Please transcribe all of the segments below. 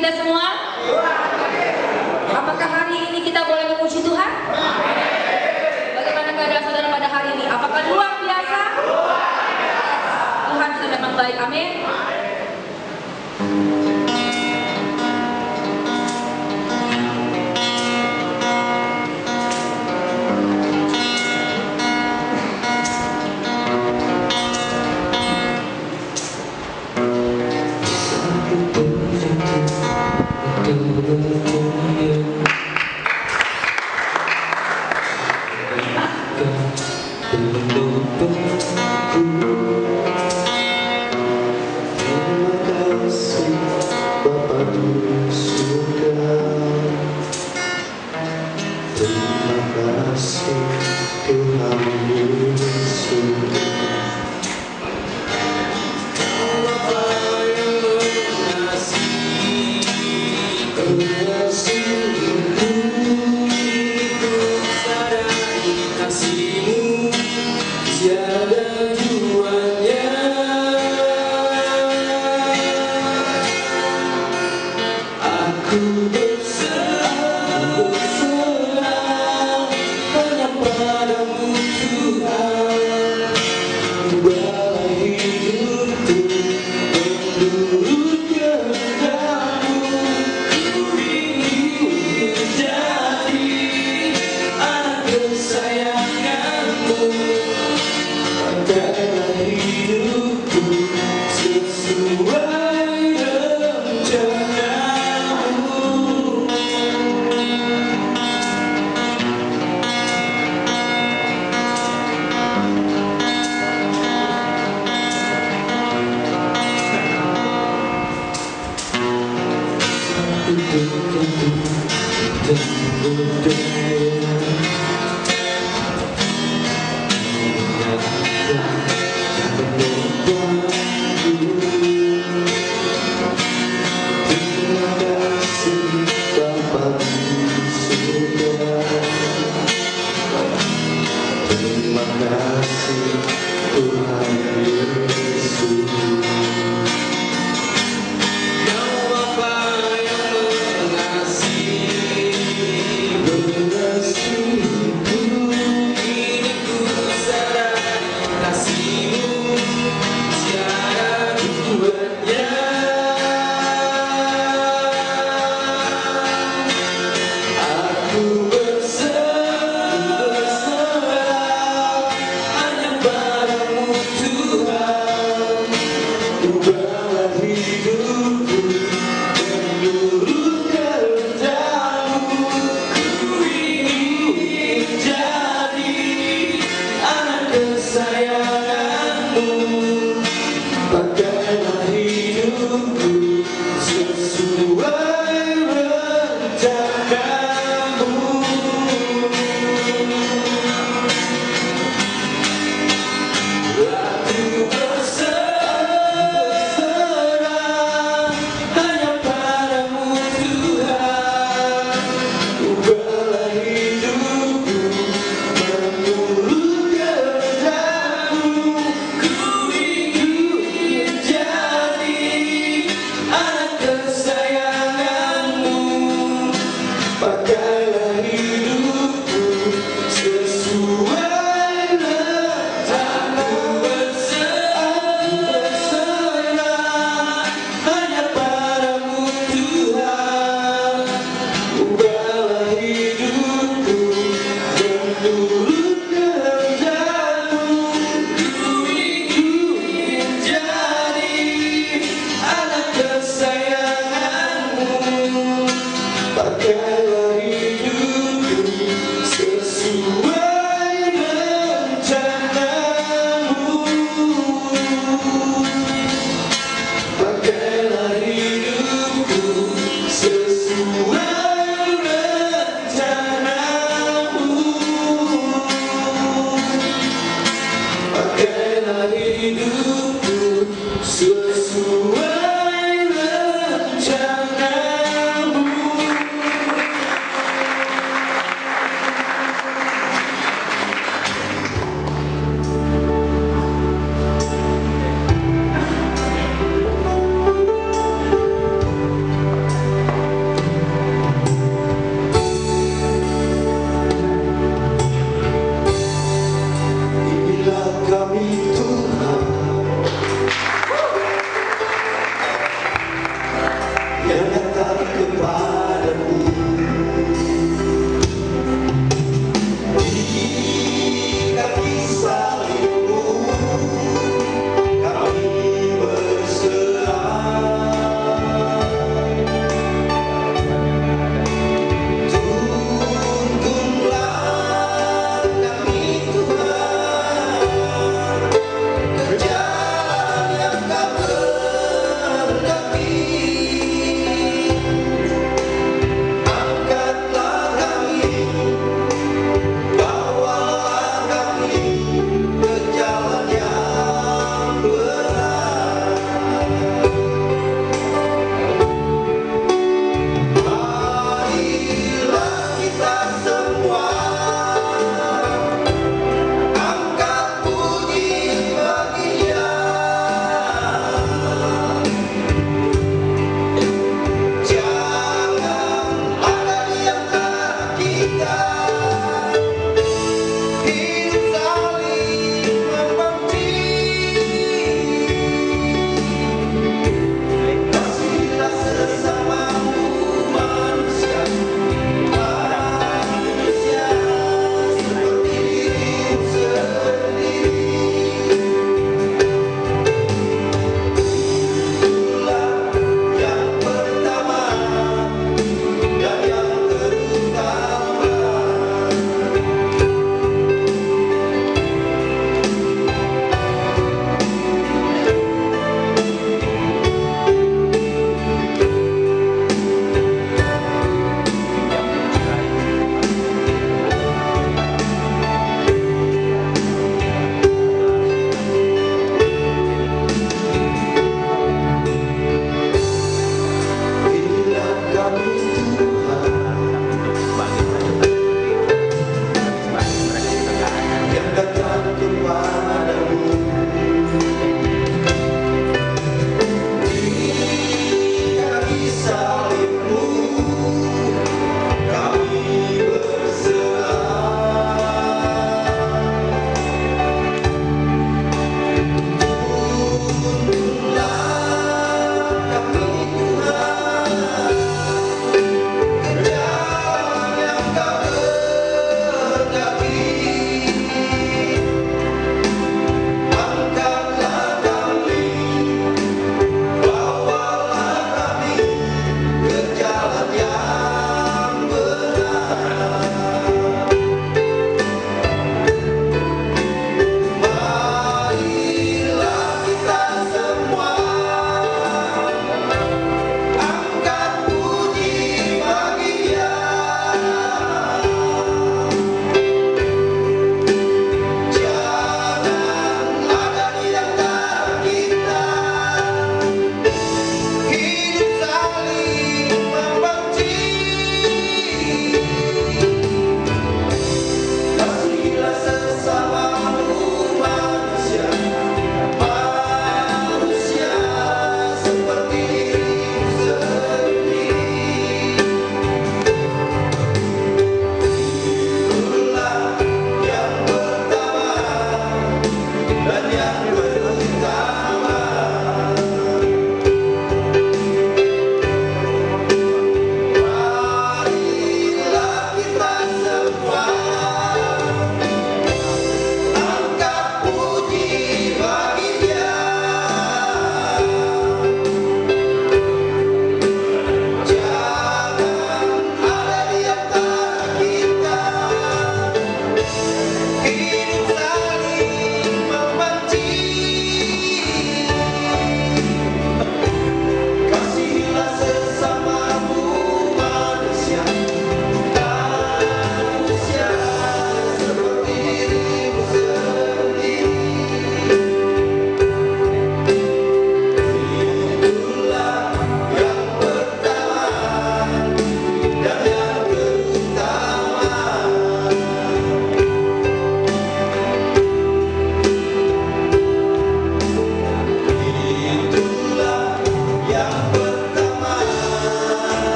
kita semua? Apakah hari ini kita boleh memuji Tuhan? Bagaimana keadaan saudara pada hari ini? Apakah luar biasa? Tuhan sudah memang baik, amin.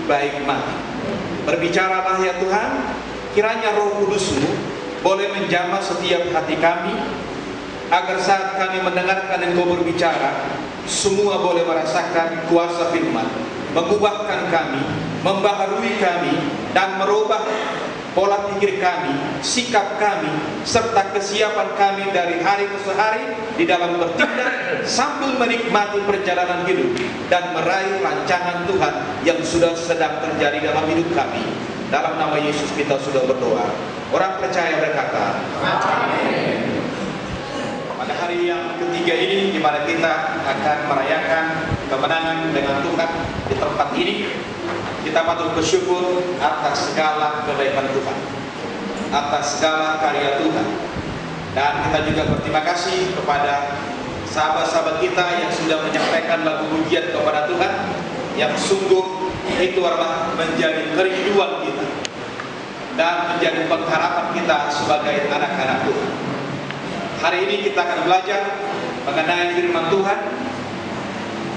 baik mati. Berbicaralah ya Tuhan, kiranya Roh Kudus-Mu boleh menjamah setiap hati kami, agar saat kami mendengarkan Engkau berbicara, semua boleh merasakan kuasa firman, mengubahkan kami, membaharui kami, dan merubah pola pikir kami, sikap kami, serta kesiapan kami dari hari ke hari di dalam bertindak sambil menikmati perjalanan hidup dan meraih rancangan Tuhan yang sudah sedang terjadi dalam hidup kami. Dalam nama Yesus kita sudah berdoa. Orang percaya berkata, amin. Pada hari yang ketiga ini, di mana kita akan merayakan kemenangan dengan Tuhan di tempat ini, kita patut bersyukur atas segala kebaikan Tuhan, atas segala karya Tuhan. Dan kita juga berterima kasih kepada sahabat-sahabat kita yang sudah menyampaikan lagu pujian kepada Tuhan, yang sungguh itu adalah menjadi kerinduan kita dan menjadi pengharapan kita sebagai anak-anak Tuhan. Hari ini kita akan belajar mengenai firman Tuhan.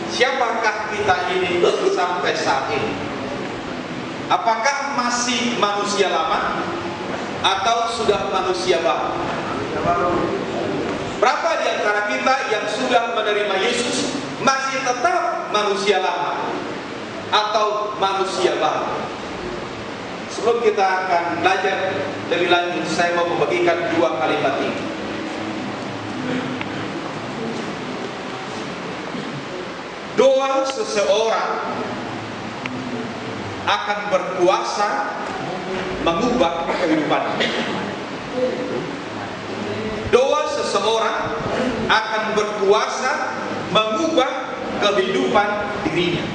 Siapakah kita ini sampai saat ini? Apakah masih manusia lama atau sudah manusia baru? Berapa di antara kita yang sudah menerima Yesus masih tetap manusia lama atau manusia baru? Sebelum kita akan belajar lebih lanjut, saya mau membagikan dua kalimat ini. Doa seseorang akan berkuasa mengubah kehidupannya. Doa seseorang akan berkuasa mengubah kehidupan dirinya.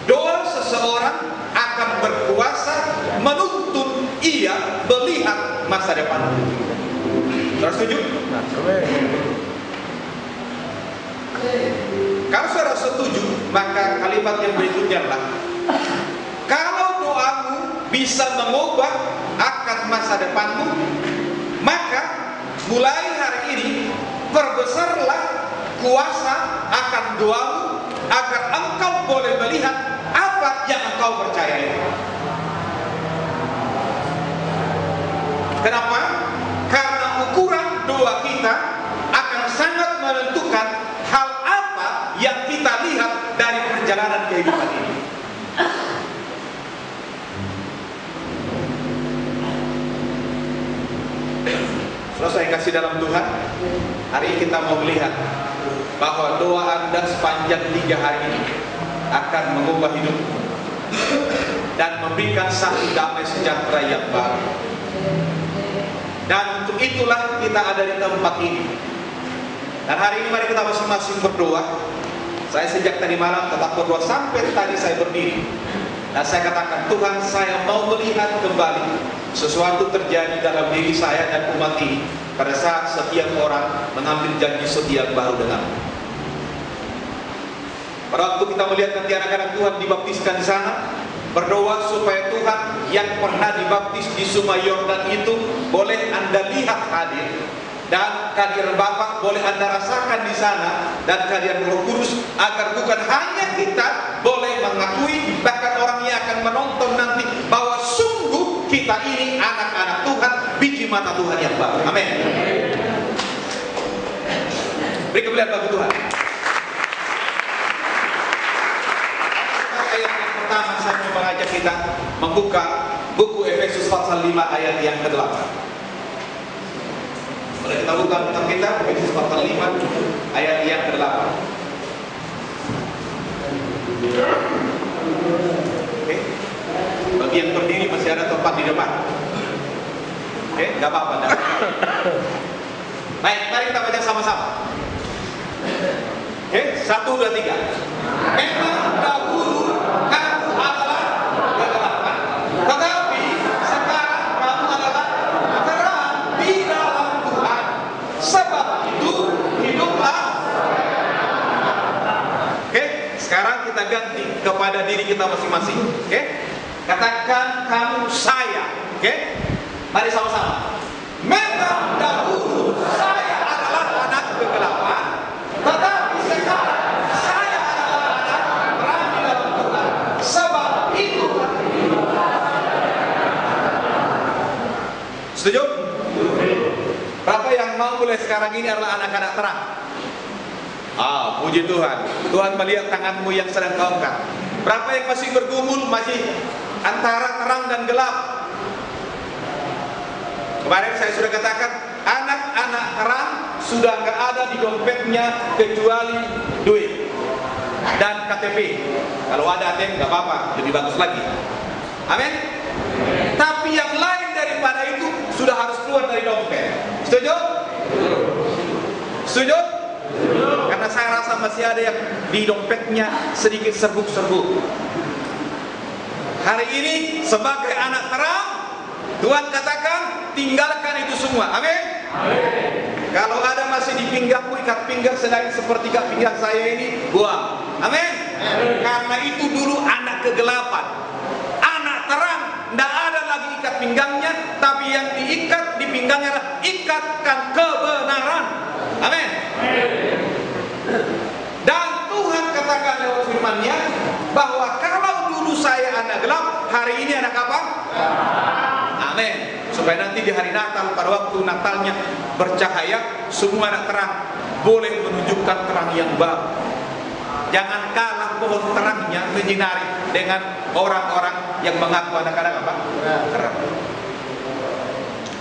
Doa seseorang akan berkuasa menuntun ia melihat masa depan. Saudara setuju? Kalau saudara setuju, maka kalimat yang berikutnya adalah, kalau doamu bisa mengubah akan masa depanmu, maka mulai hari ini perbesarlah kuasa akan doamu, agar engkau boleh melihat apa yang engkau percayai. Kenapa? Karena ukuran doa kita akan sangat menentukan hal apa yang kita lihat dari perjalanan kehidupan ini. Saudara saya kasih dalam Tuhan, hari ini kita mau melihat bahwa doa Anda sepanjang 3 hari ini akan mengubah hidup dan memberikan satu damai sejahtera yang baru. Dan untuk itulah kita ada di tempat ini. Dan hari ini mari kita masing-masing berdoa. Saya sejak tadi malam tetap berdoa sampai tadi saya berdiri. Dan saya katakan, Tuhan, saya mau melihat kembali sesuatu terjadi dalam diri saya dan umat ini pada saat setiap orang mengambil janji setia baru denganmu. Pada waktu kita melihat nanti anak-anak Tuhan dibaptiskan di sana, berdoa supaya Tuhan yang pernah dibaptis di Sungai Yordan itu boleh Anda lihat hadir, dan kehadiran Bapa boleh Anda rasakan di sana, dan kehadiran Roh Kudus, agar bukan hanya kita boleh mengakui, bahkan orang yang akan menonton nanti bahwa sungguh kita ini anak-anak Tuhan, biji mata Tuhan yang baru. Amin. Beri kemuliaan bagi Tuhan. Ayat yang pertama saya mau mengajak kita membuka buku Efesus pasal 5 ayat yang ke-8. Boleh kita buka kitab kita Efesus pasal 5 ayat yang ke-8. Oke. Bagi yang berdiri masih ada tempat di depan. Oke, enggak apa-apa. Baik, mari kita baca sama-sama. Oke, 1, 2, 3. Memang dahulu kamu adalah kegelapan, tetapi sekarang kamu adalah terang di dalam Tuhan. Sebab itu hiduplah. Oke, sekarang kita ganti kepada diri kita masing-masing. Oke, katakan kamu saya. Oke, mari sama-sama. Memang dahulu saya adalah anak kegelapan, tetapi sekarang saya adalah anak terang di dalam Tuhan. yang mau mulai sekarang ini adalah anak-anak terang. Puji Tuhan. Tuhan melihat tanganmu yang sedang kau angkat. Berapa yang masih bergumul, masih antara terang dan gelap? Kemarin saya sudah katakan, anak-anak terang sudah nggak ada di dompetnya kecuali duit dan KTP. Kalau ada ATM nggak apa-apa, lebih bagus lagi. Amin. Tapi yang lain daripada itu sudah harus keluar dari dompet. Setuju? Setuju? Karena saya rasa masih ada yang di dompetnya sedikit serbuk-serbuk. Hari ini sebagai anak terang, Tuhan katakan tinggalkan itu semua. Amin. Kalau ada masih di pinggangmu ikat pinggang sedang seperti ikat pinggang saya ini, buang. Amin. Karena itu dulu anak kegelapan. Anak terang tidak ada lagi ikat pinggangnya, tapi yang diikat di pinggangnya adalah ikatkan kebenaran. Amin. Dan Tuhan katakan lewat firman-Nya bahwa kalau dulu saya anak gelap, hari ini anak apa? Amin. Supaya nanti di hari Natal, pada waktu Natalnya bercahaya, semua anak terang boleh menunjukkan terang yang baru. Jangan kalah pohon terangnya menyinari dengan orang-orang yang mengaku anak-anak apa? Terang.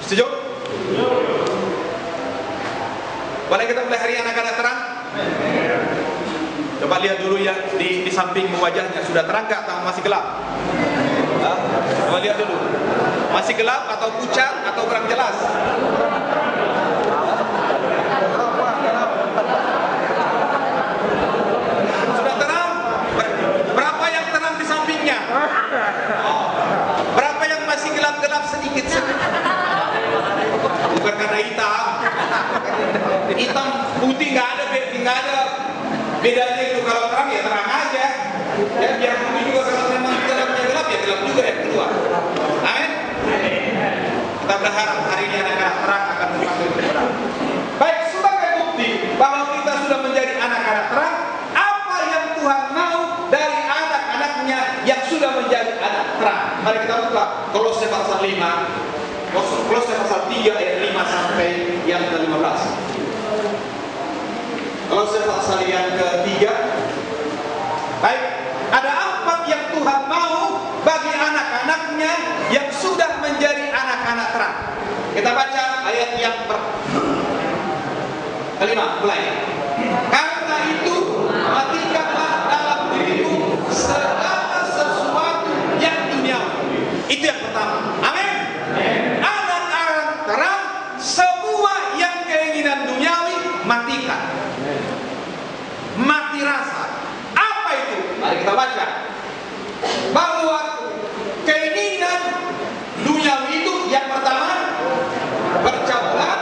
Setuju? Boleh kita mulai hari anak-anak terang? Coba lihat dulu ya di samping wajahnya, sudah terang nggak atau masih gelap? Coba lihat dulu, masih gelap atau pucat atau kurang jelas? Sudah terang? Berapa yang terang di sampingnya? Berapa yang masih gelap-gelap sedikit? Bukan karena hitam putih nggak ada bedanya itu. Kalau terang ya terang aja ya, biar putih juga. Kalau memang gelapnya gelap ya gelap juga yang keluar. Amin. Kita berharap hari ini anak-anak terang akan mengambil kebenaran. Baik, sebagai bukti bahwa kita sudah menjadi anak-anak terang, apa yang Tuhan mau dari anak-anaknya yang sudah menjadi anak terang? Mari kita buka Kolose pasal 5, Kolose pasal 3 ayat 5 sampai yang ke-15. Kolose pasal yang ketiga. Baik, ada apa yang Tuhan mau bagi anak-anaknya yang sudah menjadi anak-anak terang? Kita baca ayat yang kelima, mulai. Karena itu matikanlah dalam dirimu segala sesuatu yang duniawi. Itu yang pertama. Amin. Anak-anak terang, semua yang keinginan duniawi matikan. Mati rasa. Apa itu? Mari kita baca. Bahwa keinginan duniawi itu yang pertama percabulan,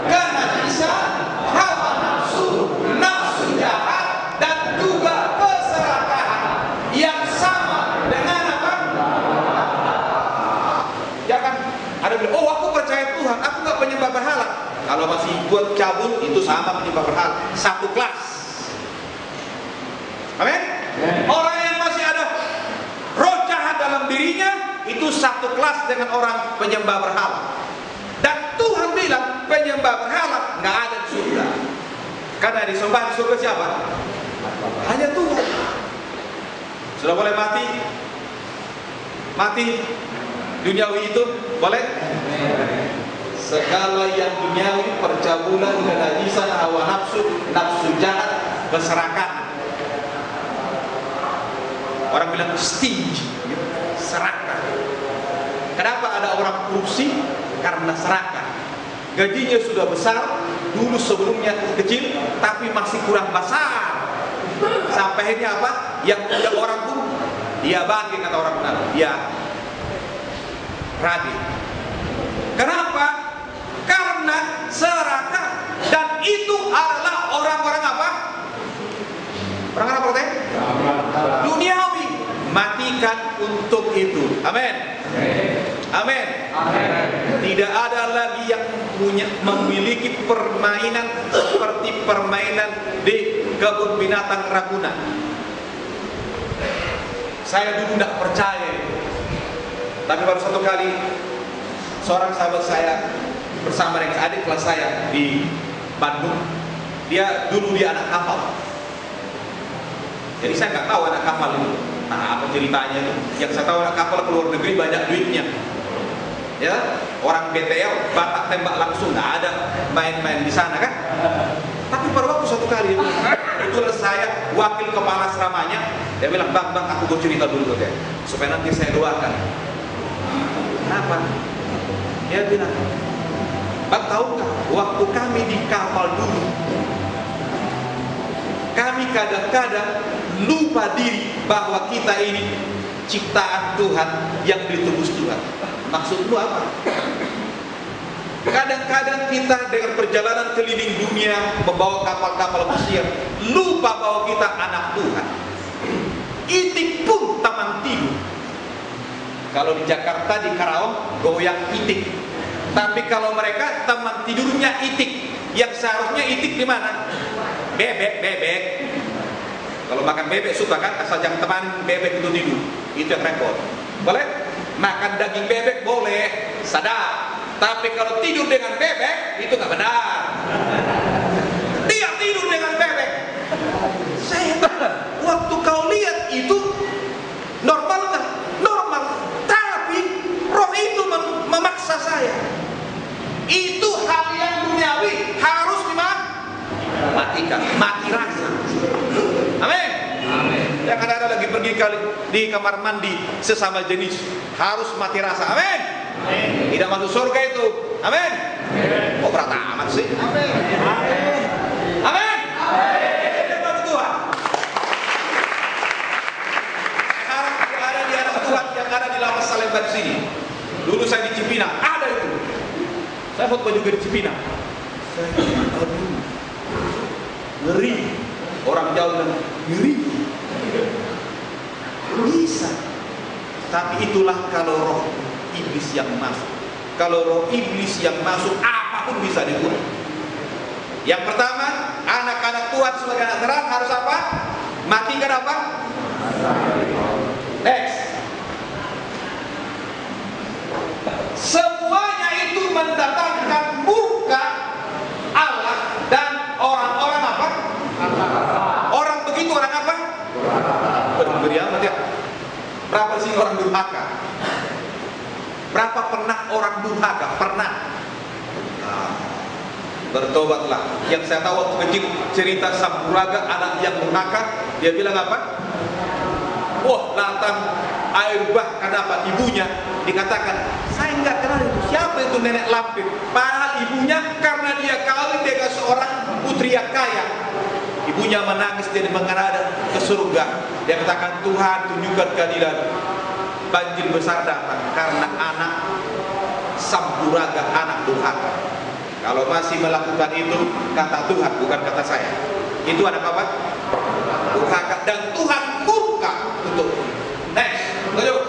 kenajisan, hawa nafsu, nafsu jahat, dan juga keserakahan yang sama dengan apa? Jangan ada bilang, oh aku percaya Tuhan, aku nggak penyembah berhala. Kalau masih buat cabut itu sama penyembah berhala, satu kelas. Amin. Orang yang masih ada roh jahat dalam dirinya itu satu kelas dengan orang penyembah berhala. Dan Tuhan bilang penyembah berhala nggak ada di surga. Karena disembah di surga siapa? Hanya Tuhan. Sudah boleh mati? Mati duniawi itu boleh? Segala yang duniawi, percabulan, kenajisan, hawa nafsu, nafsu jahat, keserakahan. Orang bilang stingy, serakah. Kenapa ada orang korupsi? Karena serakah. Gajinya sudah besar, dulu sebelumnya kecil, tapi masih kurang besar. Sampai akhirnya apa? Yang punya orang pun dia bagi, kata orang benar. Dia ragi. Kenapa? Karena serakah. Dan itu adalah orang-orang apa? Orang-orang apa katanya? Duniawi. Matikan untuk itu. Amin. Amin. Tidak ada lagi yang memiliki permainan seperti permainan di kebun binatang Ragunan. Saya dulu tidak percaya, tapi baru satu kali seorang sahabat saya bersama dengan adik kelas saya di Bandung. Dulu dia anak kapal. Jadi saya nggak tahu anak kapal itu. Nah, apa ceritanya itu? Yang saya tahu anak kapal ke luar negeri banyak duitnya. Ya, orang BTL batak tembak langsung, nggak ada main-main di sana kan? Tapi pada waktu satu kali itulah saya wakil kepala asramanya, dia bilang, bang aku mau cerita dulu deh, supaya nanti saya doakan. Kenapa? Dia bilang, bang tahukah waktu kami di kapal dulu, kami kadang-kadang lupa diri bahwa kita ini ciptaan Tuhan yang ditebus Tuhan. Maksudmu apa? Kadang-kadang kita dengan perjalanan keliling dunia membawa kapal-kapal Mesir, lupa bahwa kita anak Tuhan. Itik pun taman tidur. Kalau di Jakarta di Karawang goyang itik. Tapi kalau mereka taman tidurnya itik. Yang seharusnya itik di mana? Bebek. Kalau makan bebek suka kan, asal jangan teman bebek itu tidur. Itu yang repot. Boleh? Makan daging bebek boleh, sadar. Tapi kalau tidur dengan bebek itu nggak benar. Dia tidur dengan bebek. Saya waktu kau lihat itu normal nggak? Normal. Tapi roh itu memaksa saya. Itu hal yang duniawi harus dimatikan, mati rasa. Amin. Jangan ada lagi pergi di kamar mandi sesama jenis, harus mati rasa. Amin. Tidak masuk surga itu. Amin. Oh berat amat sih. Amin. Amin. Amin. Tuhan. Sekarang ada di anak Tuhan yang ada di Lapas Salemba sini. Dulu saya di Cipinang, ada itu. Saya foto juga di Cipinang. Aduh, ngeri. Orang jauh dan ngeri. Bisa. Tapi itulah kalau roh iblis yang masuk. Kalau roh iblis yang masuk, apapun bisa dibuat. Yang pertama, anak-anak Tuhan sebagai anak terang harus apa? Matikan apa? Next. Semuanya itu mendatangkan murka Allah dan orang-orang apa? Orang begitu orang apa? Beri amat ya. Berapa sih orang durhaka? Berapa pernah orang durhaka? Pernah. Nah, bertobatlah. Yang saya tahu waktu kecil cerita Sampuraga, anak yang durhaka, dia bilang apa? Wah, datang air bah. Kenapa? Ibunya dikatakan, saya nggak kenal itu. Siapa itu nenek lampir? Padahal ibunya karena dia kawin dengan seorang putri yang kaya. Ibunya menangis, dia mengarah ke surga. Dia katakan, Tuhan tunjukkan keadilan. Banjir besar datang karena anak Sampuraga, anak durhaka. Kalau masih melakukan itu, kata Tuhan, bukan kata saya. Itu anak apa? Durhaka. Dan Tuhan murka untuk. Next, lanjut.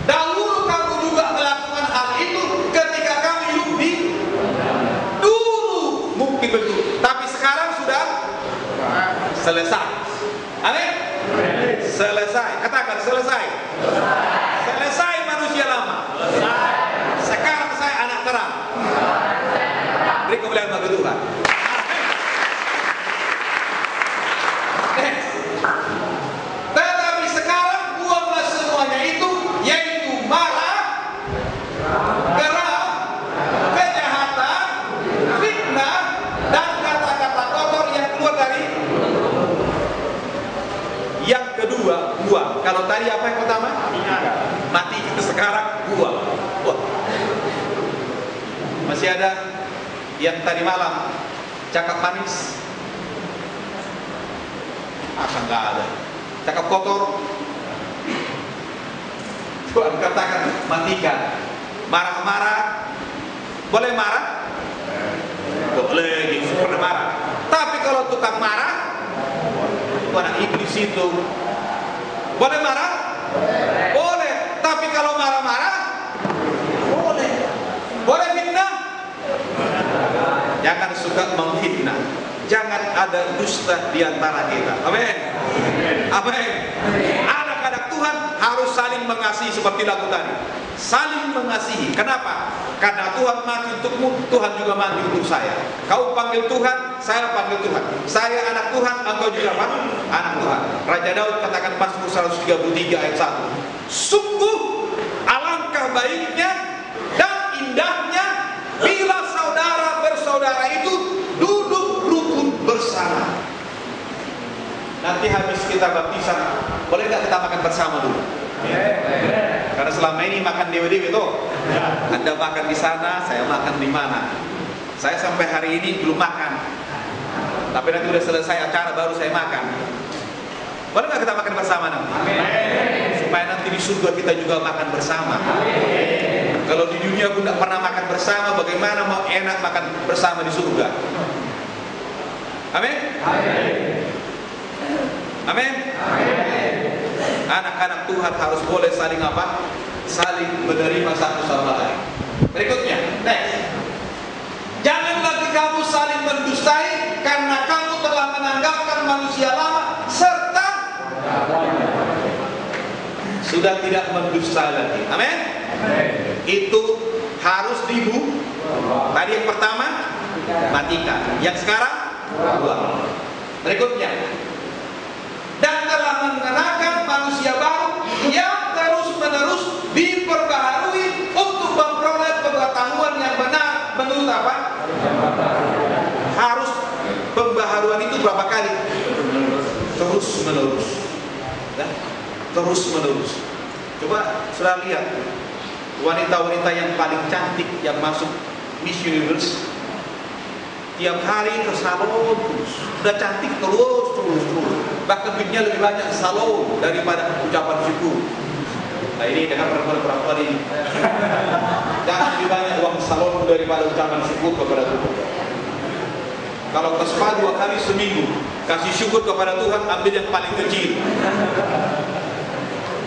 Dahulu kamu juga melakukan hal itu ketika kami hidup di dulu, mungkin betul. Tapi sekarang sudah selesai. Amin. Selesai. Katakan selesai. Selesai manusia lama. Sekarang saya anak terang. Beri kemuliaan bagi Tuhan. Tetapi sekarang buanglah semuanya itu, yaitu marah, geram, kejahatan, fitnah, dan kata-kata kotor yang keluar dari. Yang kedua, buang. Kalau tadi apa yang pertama? Mati. Sekarang buang. Wah. Masih ada yang tadi malam cakap manis? Apa nggak ada? Cakap kotor? Tuhan katakan matikan. Marah-marah? Boleh marah? Boleh, gitu. Pernah marah. Tapi kalau tukang marah, anak iblis itu boleh marah? Boleh. Tapi kalau marah-marah, boleh. Boleh fitnah? Jangan suka menghina. Jangan ada dusta di antara kita. Amin. Amin. Anak-anak Tuhan harus harus saling mengasihi seperti lagu tadi. Saling mengasihi. Kenapa? Karena Tuhan mati untukmu, Tuhan juga mati untuk saya. Kau panggil Tuhan, saya panggil Tuhan. Saya anak Tuhan, engkau juga apa? Anak Tuhan. Raja Daud katakan Mazmur 133 ayat 1. Sungguh alangkah baiknya dan indahnya bila saudara bersaudara itu duduk rukun bersama. Nanti habis kita baptisan, boleh nggak kita makan bersama dulu? Karena selama ini makan dewe-dewe tuh. Anda makan di sana, saya makan di mana. Saya sampai hari ini belum makan. Tapi nanti udah selesai acara baru saya makan. Boleh nggak kita makan bersama nanti? Supaya nanti di surga kita juga makan bersama. Kalau di dunia pun tidak pernah makan bersama, bagaimana mau enak makan bersama di surga? Amin. Amin. Anak-anak Tuhan harus boleh saling apa? Saling menerima satu sama lain. Berikutnya, next. Jangan lagi kamu saling mendustai karena kamu telah menanggalkan manusia lama serta sudah tidak mendusta lagi. Amin. Itu harus dibu. Tadi yang pertama matikan, yang sekarang buang. Berikutnya, dan telah mengenakan manusia baru yang terus-menerus diperbaharui untuk memperoleh pengetahuan yang benar menurut apa? Harus pembaharuan itu berapa kali? Terus-menerus. Terus-menerus. Coba sudah lihat wanita-wanita yang paling cantik yang masuk Miss Universe, tiap hari ke salon terus, udah cantik terus. Bahkan duitnya lebih banyak salon daripada ucapan syukur. Nah ini dengan perempuan ini, jangan lebih banyak uang salon daripada ucapan syukur kepada Tuhan. Kalau ke spa 2 kali seminggu, kasih syukur kepada Tuhan, ambil yang paling kecil.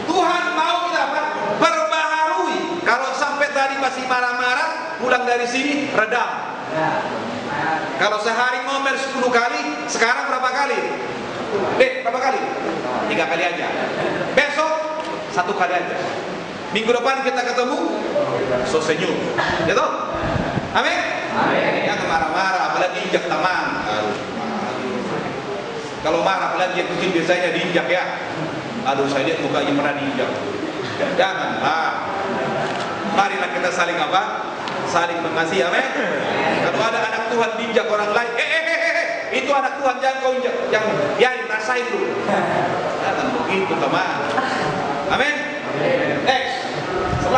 Tuhan mau kita apa? Perbaharui. Kalau sampai tadi masih marah-marah, pulang dari sini redam. Kalau sehari ngomel 10 kali, sekarang berapa kali? Berapa kali? 3 kali aja. Besok 1 kali aja. Minggu depan kita ketemu, so senyum. Gitu? Amin? Jangan marah-marah, apalagi injak taman. Kalau marah, apalagi yang kecil biasanya diinjak ya. Aduh, saya lihat mukanya pernah diinjak. Jangan. Marilah kita saling apa? Saling mengasihi. Amin. Kalau ada anak Tuhan diinjak orang lain, itu anak Tuhan, jangan kau injak, jangan, biarin, rasain dulu. Jangan begitu teman. Amin. Next, 11.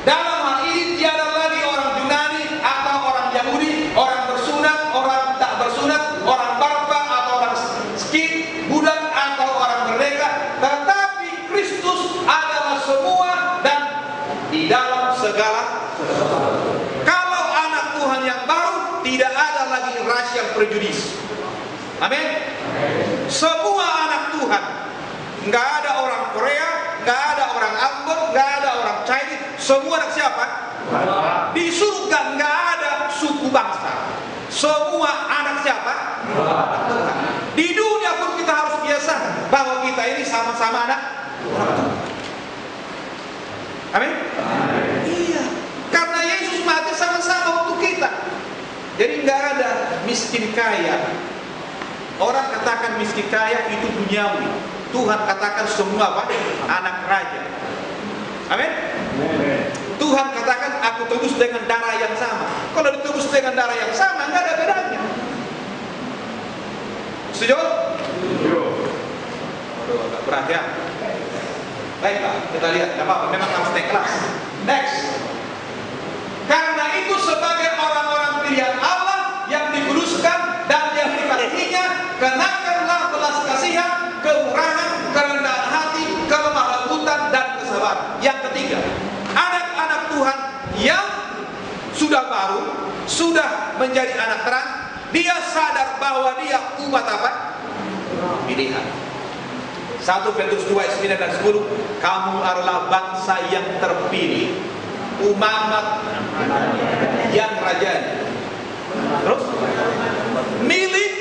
Dalam hal ini tiada lagi orang Yunani atau orang Yahudi, orang bersunat, orang tak bersunat, orang barba atau orang skit, budak atau orang merdeka, tetapi Kristus adalah semua dan di dalam segala. Kalau anak Tuhan yang baru, tidak ada lagi racial prejudice. Amin. Semua anak Tuhan, nggak ada orang Korea, nggak ada orang Ambon, nggak ada orang Chinese. Semua anak siapa? Di surga nggak ada suku bangsa. Semua anak siapa? Anak Tuhan. Di dunia pun kita harus biasa bahwa kita ini sama-sama anak Tuhan. Amin. Iya. Karena Yesus mati sama-sama untuk kita. Jadi nggak ada miskin kaya. Orang katakan miskin kaya itu duniawi. Tuhan katakan semua apa? Anak raja. Amin. Tuhan katakan aku tebus dengan darah yang sama. Kalau ditebus dengan darah yang sama nggak ada bedanya. Setuju? Setuju. Aduh, agak berat ya. Baiklah, kita lihat. Tidak apa-apa, memang harus naik kelas. Next. Karena itu sebagai orang-orang pilihan Allah yang dikuduskan dan yang dikasihinya, kenakanlah belas kasihan, kemurahan, kerendahan hati, kelemah lembutan dan kesabaran. Yang ketiga, anak-anak Tuhan yang sudah baru, sudah menjadi anak terang, dia sadar bahwa dia umat apa? Pilihan. 1 Petrus 2 ayat 9 dan 10, kamu adalah bangsa yang terpilih, umat yang rajanya. Terus milik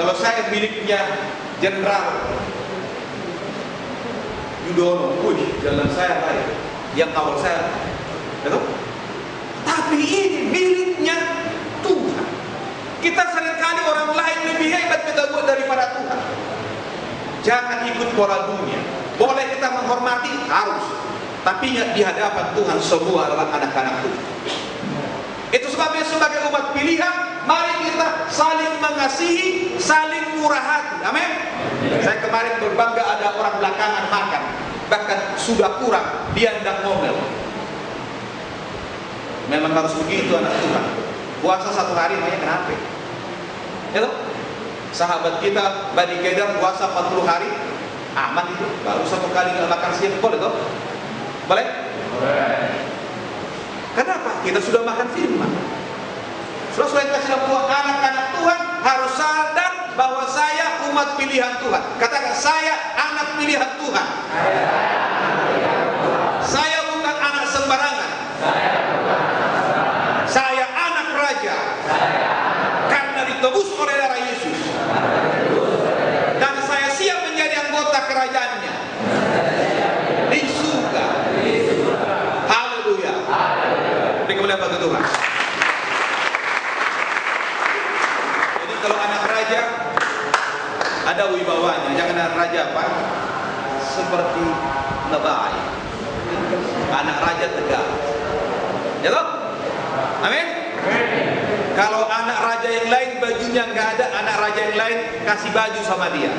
kalau saya miliknya Jenderal Yudono, jalan saya lain, yang kawal saya, betul? Tapi ini miliknya Tuhan. Kita seringkali orang lain lebih hebat kita buat daripada Tuhan. Jangan ikut pola dunia. Boleh kita menghormati, harus. Tapi di hadapan Tuhan semua adalah anak-anak Tuhan. Itu sebabnya sebagai umat pilihan, mari kita saling mengasihi, saling murah hati. Amin. Saya kemarin berbangga ada orang belakangan makan, bahkan sudah kurang, dia hendak ngomel. Memang harus begitu anak Tuhan. Puasa 1 hari makanya kenapa? Ya toh? Sahabat kita Bani Kedar puasa 40 hari, aman itu. Baru 1 kali nggak makan siang, boleh toh? Boleh? Boleh. Kenapa? Kita sudah makan firman. Sudah kasih buat anak-anak Tuhan harus sadar bahwa saya umat pilihan Tuhan. Katakan, saya anak pilihan Tuhan. Saya bukan anak sembarangan. Saya anak raja. Karena ditebus oleh darah Yesus. Dan saya siap menjadi anggota kerajaannya di surga. Haleluya. Beri kemuliaan bagi Tuhan. Jadi kalau anak raja ada wibawanya, jangan anak raja apa? Seperti lebay. Anak raja tegak. Ya toh? Amin. Kalau anak raja yang lain bajunya nggak ada, anak raja yang lain kasih baju sama dia.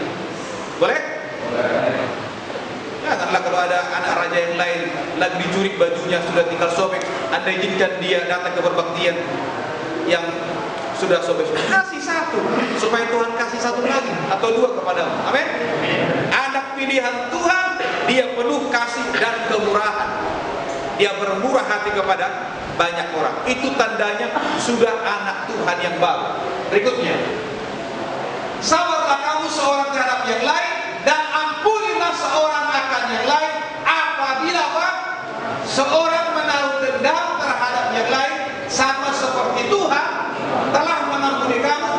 Boleh? Boleh. Janganlah kalau ada anak raja yang lain lagi dicuri bajunya, sudah tinggal sobek, Anda izinkan dia datang ke perbaktian yang sudah sobek, kasih 1 supaya Tuhan kasih 1 lagi atau 2 kepadamu. Amin. Anak pilihan Tuhan, dia penuh kasih dan kemurahan. Dia bermurah hati kepada banyak orang. Itu tandanya sudah anak Tuhan yang baru. Berikutnya, sabarlah kamu seorang terhadap yang lain dan ampunilah seorang akan yang lain apabila seorang menaruh dendam terhadap yang lain, sama seperti Tuhan telah mengampuni kamu.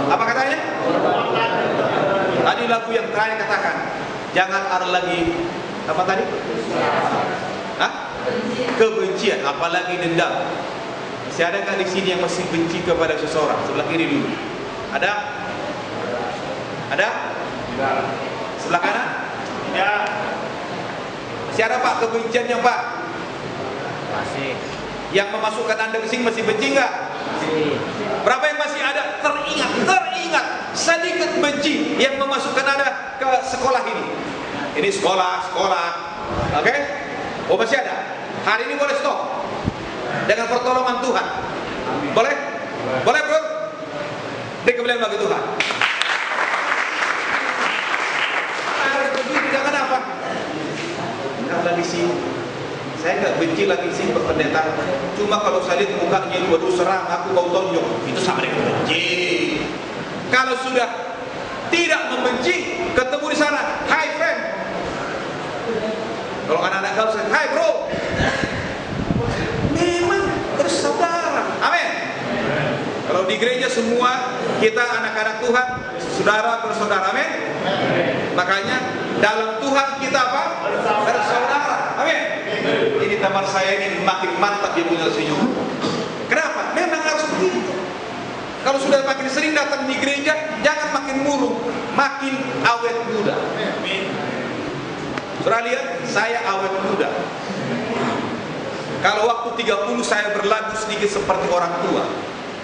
Apa katanya? Tadi lagu yang terakhir katakan, jangan ada lagi apa tadi? Hah? Kebencian, apalagi dendam. Masih ada nggak di sini yang masih benci kepada seseorang? Sebelah kiri dulu. Ada? Ada? Sebelah kanan? Ya. Masih ada Pak kebenciannya Pak? Masih. Yang memasukkan Anda ke sini masih benci nggak? Masih. Berapa yang masih ada? Teringat sedikit benci yang memasukkan Anda ke sekolah ini. Ini sekolah. Oke? Oh masih ada? Hari ini boleh stop dengan pertolongan Tuhan. Boleh? Boleh bro? Beri kemuliaan bagi Tuhan. Harus begitu, jangan apa? Enggak lagi sih. Saya enggak benci lagi sih pendeta. Cuma kalau saya lihat mukanya itu, waduh serang, aku bau tonjok, itu sama dengan benci. Kalau sudah tidak membenci, ketemu di sana, hi friend. Kalau anak-anak kau saya, hai bro, memang bersaudara. Amin. Kalau di gereja semua kita anak-anak Tuhan, saudara bersaudara. Amin. Makanya dalam Tuhan kita apa? Bersaudara. Amin. Ini teman saya ini makin mantap dia punya senyum. Kenapa? Memang harus begitu. Kalau sudah makin sering datang di gereja, jangan makin murung, makin awet muda. Amin. Saudara lihat, saya awet muda. Kalau waktu 30 saya berlagu sedikit seperti orang tua.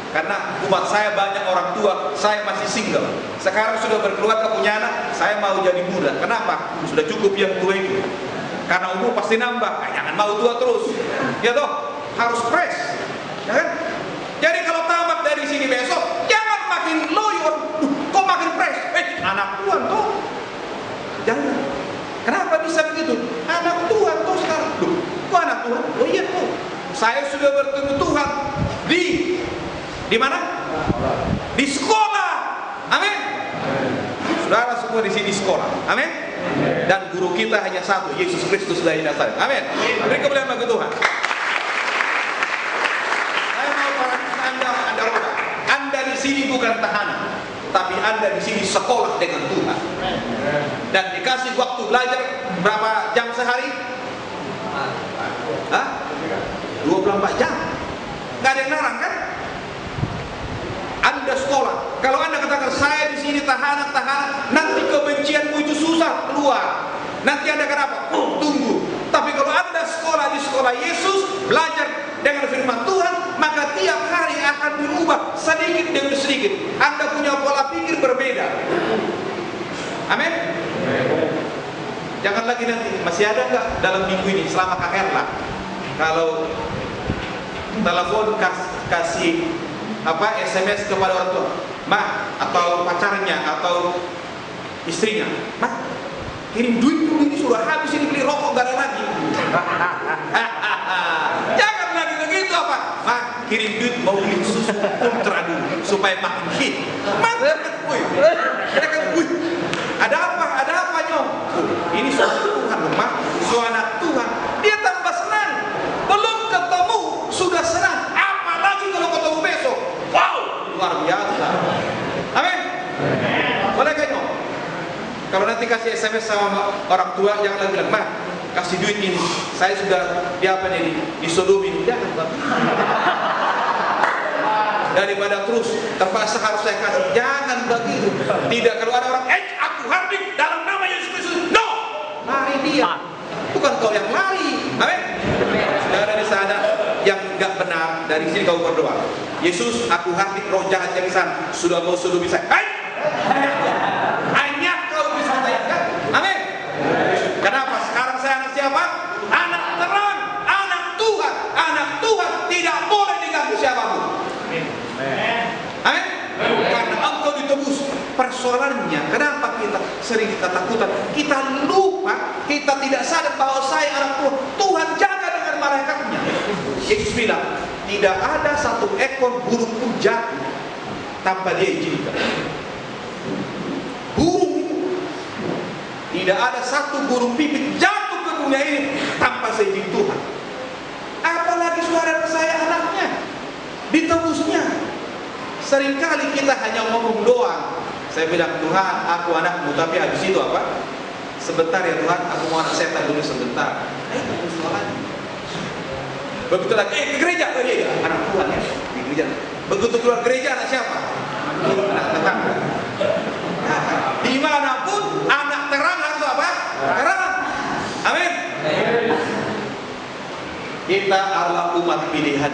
Karena umat saya banyak orang tua, saya masih single. Sekarang sudah berkeluarga punya anak, saya mau jadi muda. Kenapa? Sudah cukup yang tua itu. Karena umur pasti nambah, jangan mau tua terus. Ya toh, harus fresh. Ya kan? Jadi kalau tamat dari sini besok, jangan makin loyor. Kok makin fresh? Anak Tuhan toh. Jangan. Kenapa bisa begitu? Anak Tuhan tuh sekarang. Loh, kok anak Tuhan? Oh iya tuh. Saya sudah bertemu Tuhan di mana? Di sekolah. Amin. Saudara semua di sini sekolah. Amin. Dan guru kita hanya satu, Yesus Kristus dari Nazaret. Amin. Beri kemuliaan bagi Tuhan. Saya mau parankan Anda roda. Anda di sini bukan tahanan. tapi Anda di sini sekolah dengan Tuhan. Dan dikasih waktu belajar berapa jam sehari? 24 jam. Nggak ada yang larang kan? Anda sekolah. Kalau Anda katakan saya di sini tahanan, nanti kebencianmu itu susah keluar. Nanti Anda kenapa? Tunggu. Tapi kalau Anda sekolah di sekolah Yesus, belajar dengan firman Tuhan, maka tiap hari akan berubah sedikit demi sedikit. Anda punya pola pikir berbeda. Amin. Jangan lagi nanti, masih ada nggak dalam minggu ini selama KR lah, kalau telepon kasih SMS kepada orang tua, "Ma," atau pacarnya atau istrinya, "Ma, kirim duit dulu, ini sudah habis, ini beli rokok gak ada lagi." Jangan lagi begitu apa, "Ma, kirim duit mau beli susu ultra dulu supaya makin hit." Mantap, ada apa nyong? Ini suara Tuhan, Ma, suara Tuhan. Dia tambah senang. Belum ketemu sudah senang. Apalagi kalau ketemu besok. Wow, luar biasa. Amin. Boleh gak nyong? Kalau nanti kasih SMS sama orang tua, jangan lagi bilang, "Ma, kasih duit ini, saya sudah disodomin." Jangan, Bang. Daripada terus terpaksa harus saya kasih, jangan begitu. Tidak, kalau ada orang, "Aku Hardik dalam nama Yesus Kristus." No, lari dia, bukan kau yang lari. Amin. Sudah ada di sana yang nggak benar, dari sini kau berdoa, "Yesus, aku Hardik, roh jahat yang di sana sudah mau sodomi saya." Hanya kau bisa tayangkan. Amin. Kenapa? Sekarang saya anak siapa? Anak terang, anak Tuhan. Anak Tuhan tidak boleh diganggu siapapun. Amin. Karena engkau ditebus. Persoalannya, kenapa kita takutan? Kita lupa, kita tidak sadar bahwa saya anak Tuhan. Tuhan jaga dengan malaikatnya. Yesus bilang, tidak ada satu ekor burung pun jatuh tanpa dia izinkan. Burung, tidak ada satu burung pipit jatuh ke dunia ini tanpa seizin Tuhan. Apalagi saudara saya anaknya, ditebusnya. Seringkali kita hanya ngomong doang. Saya bilang, "Tuhan, aku anakmu," tapi habis itu apa? "Sebentar ya Tuhan, aku mau anak setan dulu sebentar." Begitu lagi, ke gereja, iya, anak Tuhan ya, di gereja. Begitu keluar gereja, anak siapa? Anak tetangga. Dimanapun anak terang harus apa? Terang. Amin. Kita adalah umat pilihan.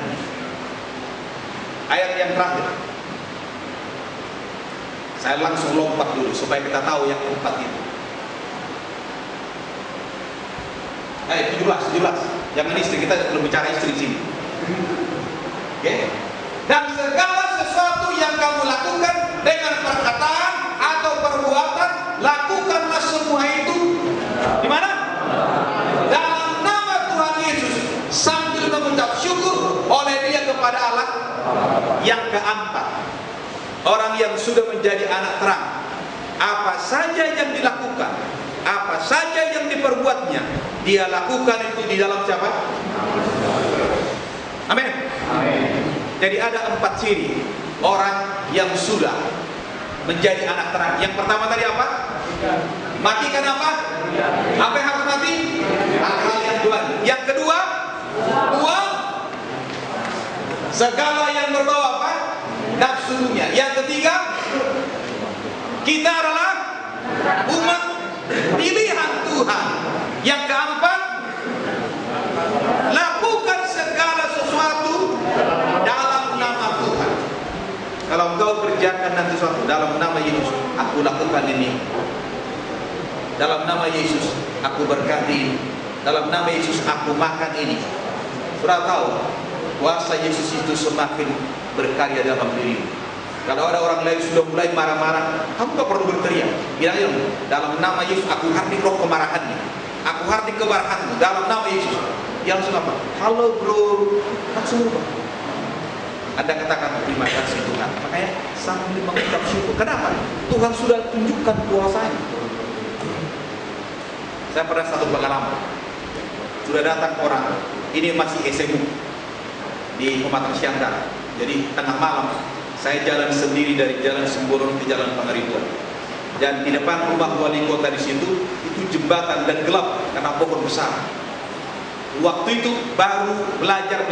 Ayat yang terakhir, saya langsung lompat dulu supaya kita tahu yang keempat itu. Ayat 17. Jangan istri, kita belum bicara istri di sini. Oke? Dan segala sesuatu yang kamu lakukan dengan perkataan atau perbuatan, lakukanlah semua itu di mana? Dalam nama Tuhan Yesus, sambil mengucap syukur oleh Dia kepada Allah. Yang keempat, orang yang sudah menjadi anak terang, apa saja yang dilakukan, apa saja yang diperbuatnya, dia lakukan itu di dalam siapa? Amin. Jadi ada 4 ciri orang yang sudah menjadi anak terang. Yang pertama tadi apa? Matikan apa? Apa yang harus mati? Hal-hal yang Tuhan. Yang kedua, buang segala yang berbau apa? Nafsu dunia. Yang ketiga, kita adalah umat pilihan Tuhan. Yang keempat, lakukan segala sesuatu dalam nama Tuhan. Kalau engkau kerjakan nanti sesuatu dalam nama Yesus, aku lakukan ini. Dalam nama Yesus, aku berkati. Dalam nama Yesus, aku makan ini. Sudah tahu, kuasa Yesus itu semakin berkarya dalam dirimu. Kalau ada orang lain sudah mulai marah-marah, kamu gak perlu berteriak. Bilang, dalam nama Yesus, aku hardik roh kemarahannya. Aku hardik kemarahanmu dalam nama Yesus. Dia langsung apa? Halo bro, langsung berubah. Anda katakan terima kasih Tuhan. Makanya sambil mengucap syukur. Kenapa? Tuhan sudah tunjukkan kuasanya. Saya pernah satu pengalaman. Sudah datang orang, ini masih SMU di Pematang Siantar. Jadi tengah malam Saya jalan sendiri dari jalan Semborono ke jalan Pangaribuan. Dan di depan rumah wali kota di situ itu jembatan dan gelap karena pohon besar. Waktu itu baru belajar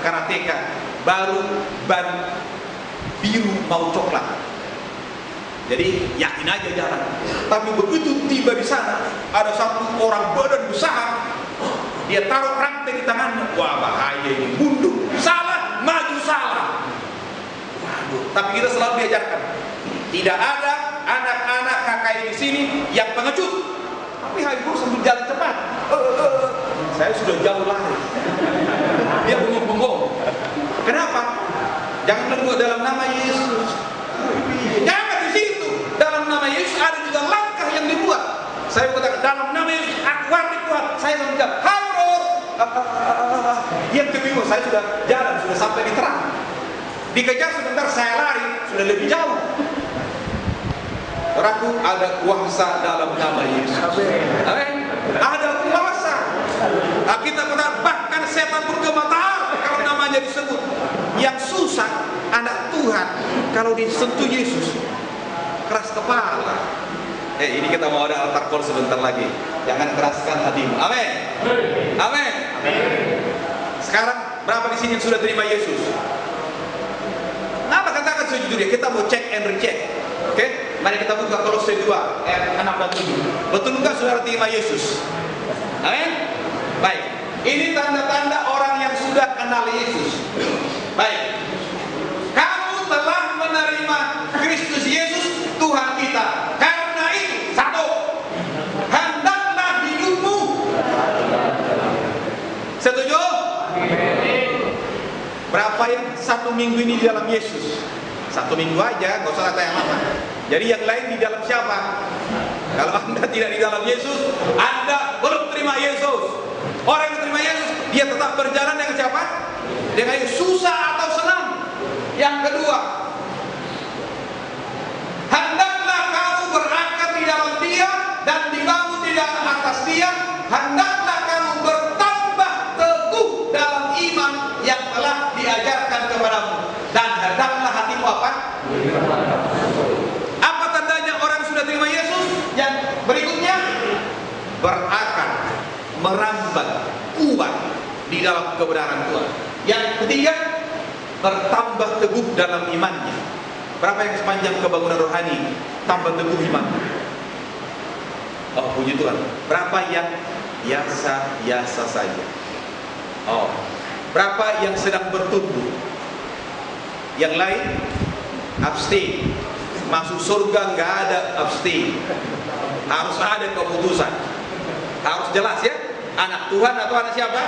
karateka, baru ban biru mau coklat. Jadi yakin aja jalan. Tapi begitu tiba di sana, ada satu orang badan besar, dia taruh rantai di tangannya. Wah, bahaya ini, mundur, salah, maju, salah. Waduh, tapi kita selalu diajarkan, tidak ada anak-anak KKI di sini yang pengecut. Tapi Habibur sambil jalan cepat. Saya sudah jauh lari. Dia bengong-bengong. Kenapa? Jangan bilang dalam nama Yesus. Jangan di situ. Dalam nama Yesus ada juga langkah yang dibuat. Saya katakan dalam nama Yesus aku kuat. Saya sudah Habibur. Yang kedua saya sudah jalan, sudah sampai di terang. Dikejar sebentar saya lari, sudah lebih jauh. Ragu ada kuasa dalam nama Yesus. Amin. Ada kuasa. Kita benar bahkan setan bergemetar kalau namanya disebut. Yang susah anak Tuhan kalau disentuh Yesus keras kepala. Ini kita mau ada altar call sebentar lagi. Jangan keraskan hatimu. Amin. Amin. Sekarang berapa di sini yang sudah terima Yesus? Kenapa katakan sejujurnya? Kita mau check and recheck. Oke? Mari kita buka Kolose 2 ayat 6 dan 7. Betul enggak saudara terima Yesus? Amin. Baik. Ini tanda-tanda orang yang sudah kenal Yesus. Baik. Kamu telah menerima Kristus Yesus Tuhan kita. Karena itu, satu, hendaklah hidupmu. Setuju? Berapa yang satu minggu ini di dalam Yesus? Satu minggu aja, gak usah kata yang lama. Jadi yang lain di dalam siapa? Kalau Anda tidak di dalam Yesus, Anda belum terima Yesus. Orang yang terima Yesus, dia tetap berjalan dengan siapa? Dengan susah atau senang. Yang kedua, hendaklah kamu berangkat di dalam Dia dan dibangun di dalam atas Dia. Hendaklah kamu bertambah teguh dalam iman yang telah diajarkan kepadamu. Dan hendaklah hatimu apa? Apa tandanya orang sudah terima Yesus? Yang berikutnya, berakar, merambat, kuat di dalam kebenaran Tuhan. Yang ketiga, bertambah teguh dalam imannya. Berapa yang sepanjang kebangunan rohani tambah teguh iman? Oh, puji Tuhan. Berapa yang biasa saja? Oh, berapa yang sedang bertumbuh? Yang lain abstain. Masuk surga nggak ada abstain. Harus ada keputusan. Harus jelas ya. Anak Tuhan atau anak siapa?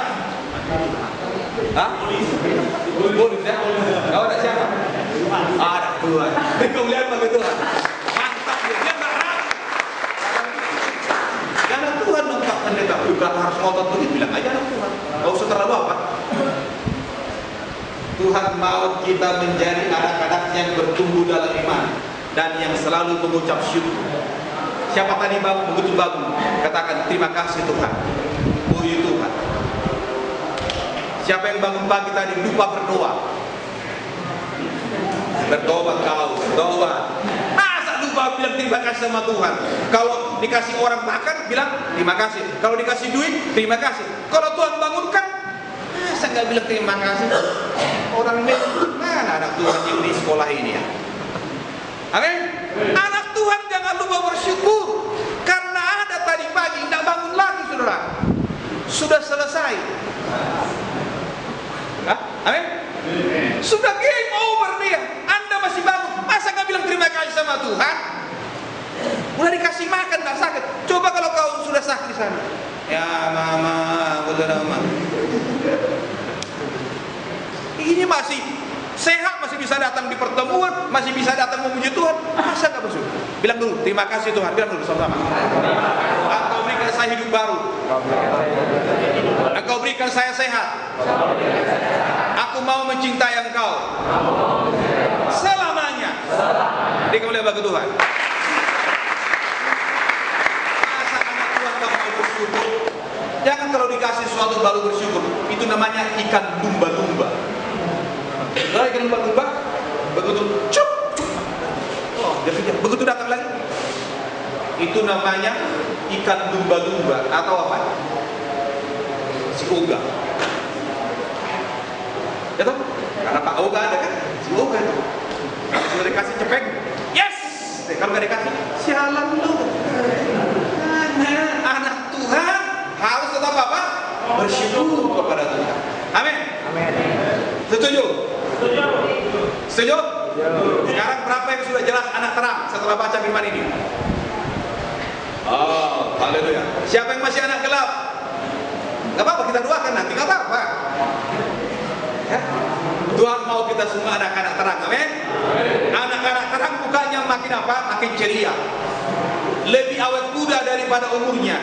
Hah? Bonus ya? Kau anak siapa? Anak Tuhan. Kau lihat bagi Tuhan. Mantap dia. Dia nggak ragu. Anak Tuhan lengkap pendeta. Bukan harus ngotot begitu. Bilang aja anak Tuhan. Gak usah terlalu apa. Tuhan mau kita menjadi anak-anak yang bertumbuh dalam iman dan yang selalu mengucap syukur. Siapa tadi bangun, begitu bangun, katakan terima kasih Tuhan, puji Tuhan. Siapa yang bangun pagi tadi lupa berdoa? Berdoa kau, berdoa. Masa lupa bilang terima kasih sama Tuhan? Kalau dikasih orang makan, bilang terima kasih. Kalau dikasih duit, terima kasih. Kalau Tuhan bangunkan, masa nggak bilang terima kasih? Orang ini mana anak Tuhan yang di sekolah ini ya? Amin. Anak Tuhan jangan lupa bersyukur karena ada tadi pagi tidak bangun lagi saudara. Sudah selesai. Hah? Amin. Sudah game over dia. Anda masih bangun. Masa nggak bilang terima kasih sama Tuhan? Udah dikasih makan tak sakit. Coba kalau kau sudah sakit di sana. Ya mama, betul mama. Ini masih sehat, masih bisa datang di pertemuan, masih bisa datang memuji Tuhan. Masa nggak bersyukur? Bilang dulu, terima kasih Tuhan. Bilang dulu sama-sama. Engkau berikan saya hidup baru. Engkau berikan saya sehat. Aku mau mencintai Engkau selamanya. Dikau bagi Tuhan. Masa anak Tuhan nggak mau bersyukur? Jangan kalau dikasih sesuatu baru bersyukur. Itu namanya ikan lumba-lumba. Kalau ikan lumba-lumba begitu cuk, oh dia kejar, begitu datang lagi, itu namanya ikan lumba-lumba atau apa? Si Oga. Ya toh? Karena Pak Oga ada kan? Si Oga itu. Kalau sudah dikasih cepeng, yes. Kalau nggak dikasih, sialan lu. Anak Tuhan harus tetap apa? Bersyukur kepada Tuhan. Amin. Amin. Setuju? Setuju. Setuju? Sekarang berapa yang sudah jelas anak terang setelah baca firman ini? Oh, haleluya. Siapa yang masih anak gelap? Gak apa-apa, kita doakan nanti, gak apa-apa. Ya? Tuhan mau kita semua anak-anak terang, amin? Anak-anak terang bukannya makin apa? Makin ceria, lebih awet muda daripada umurnya.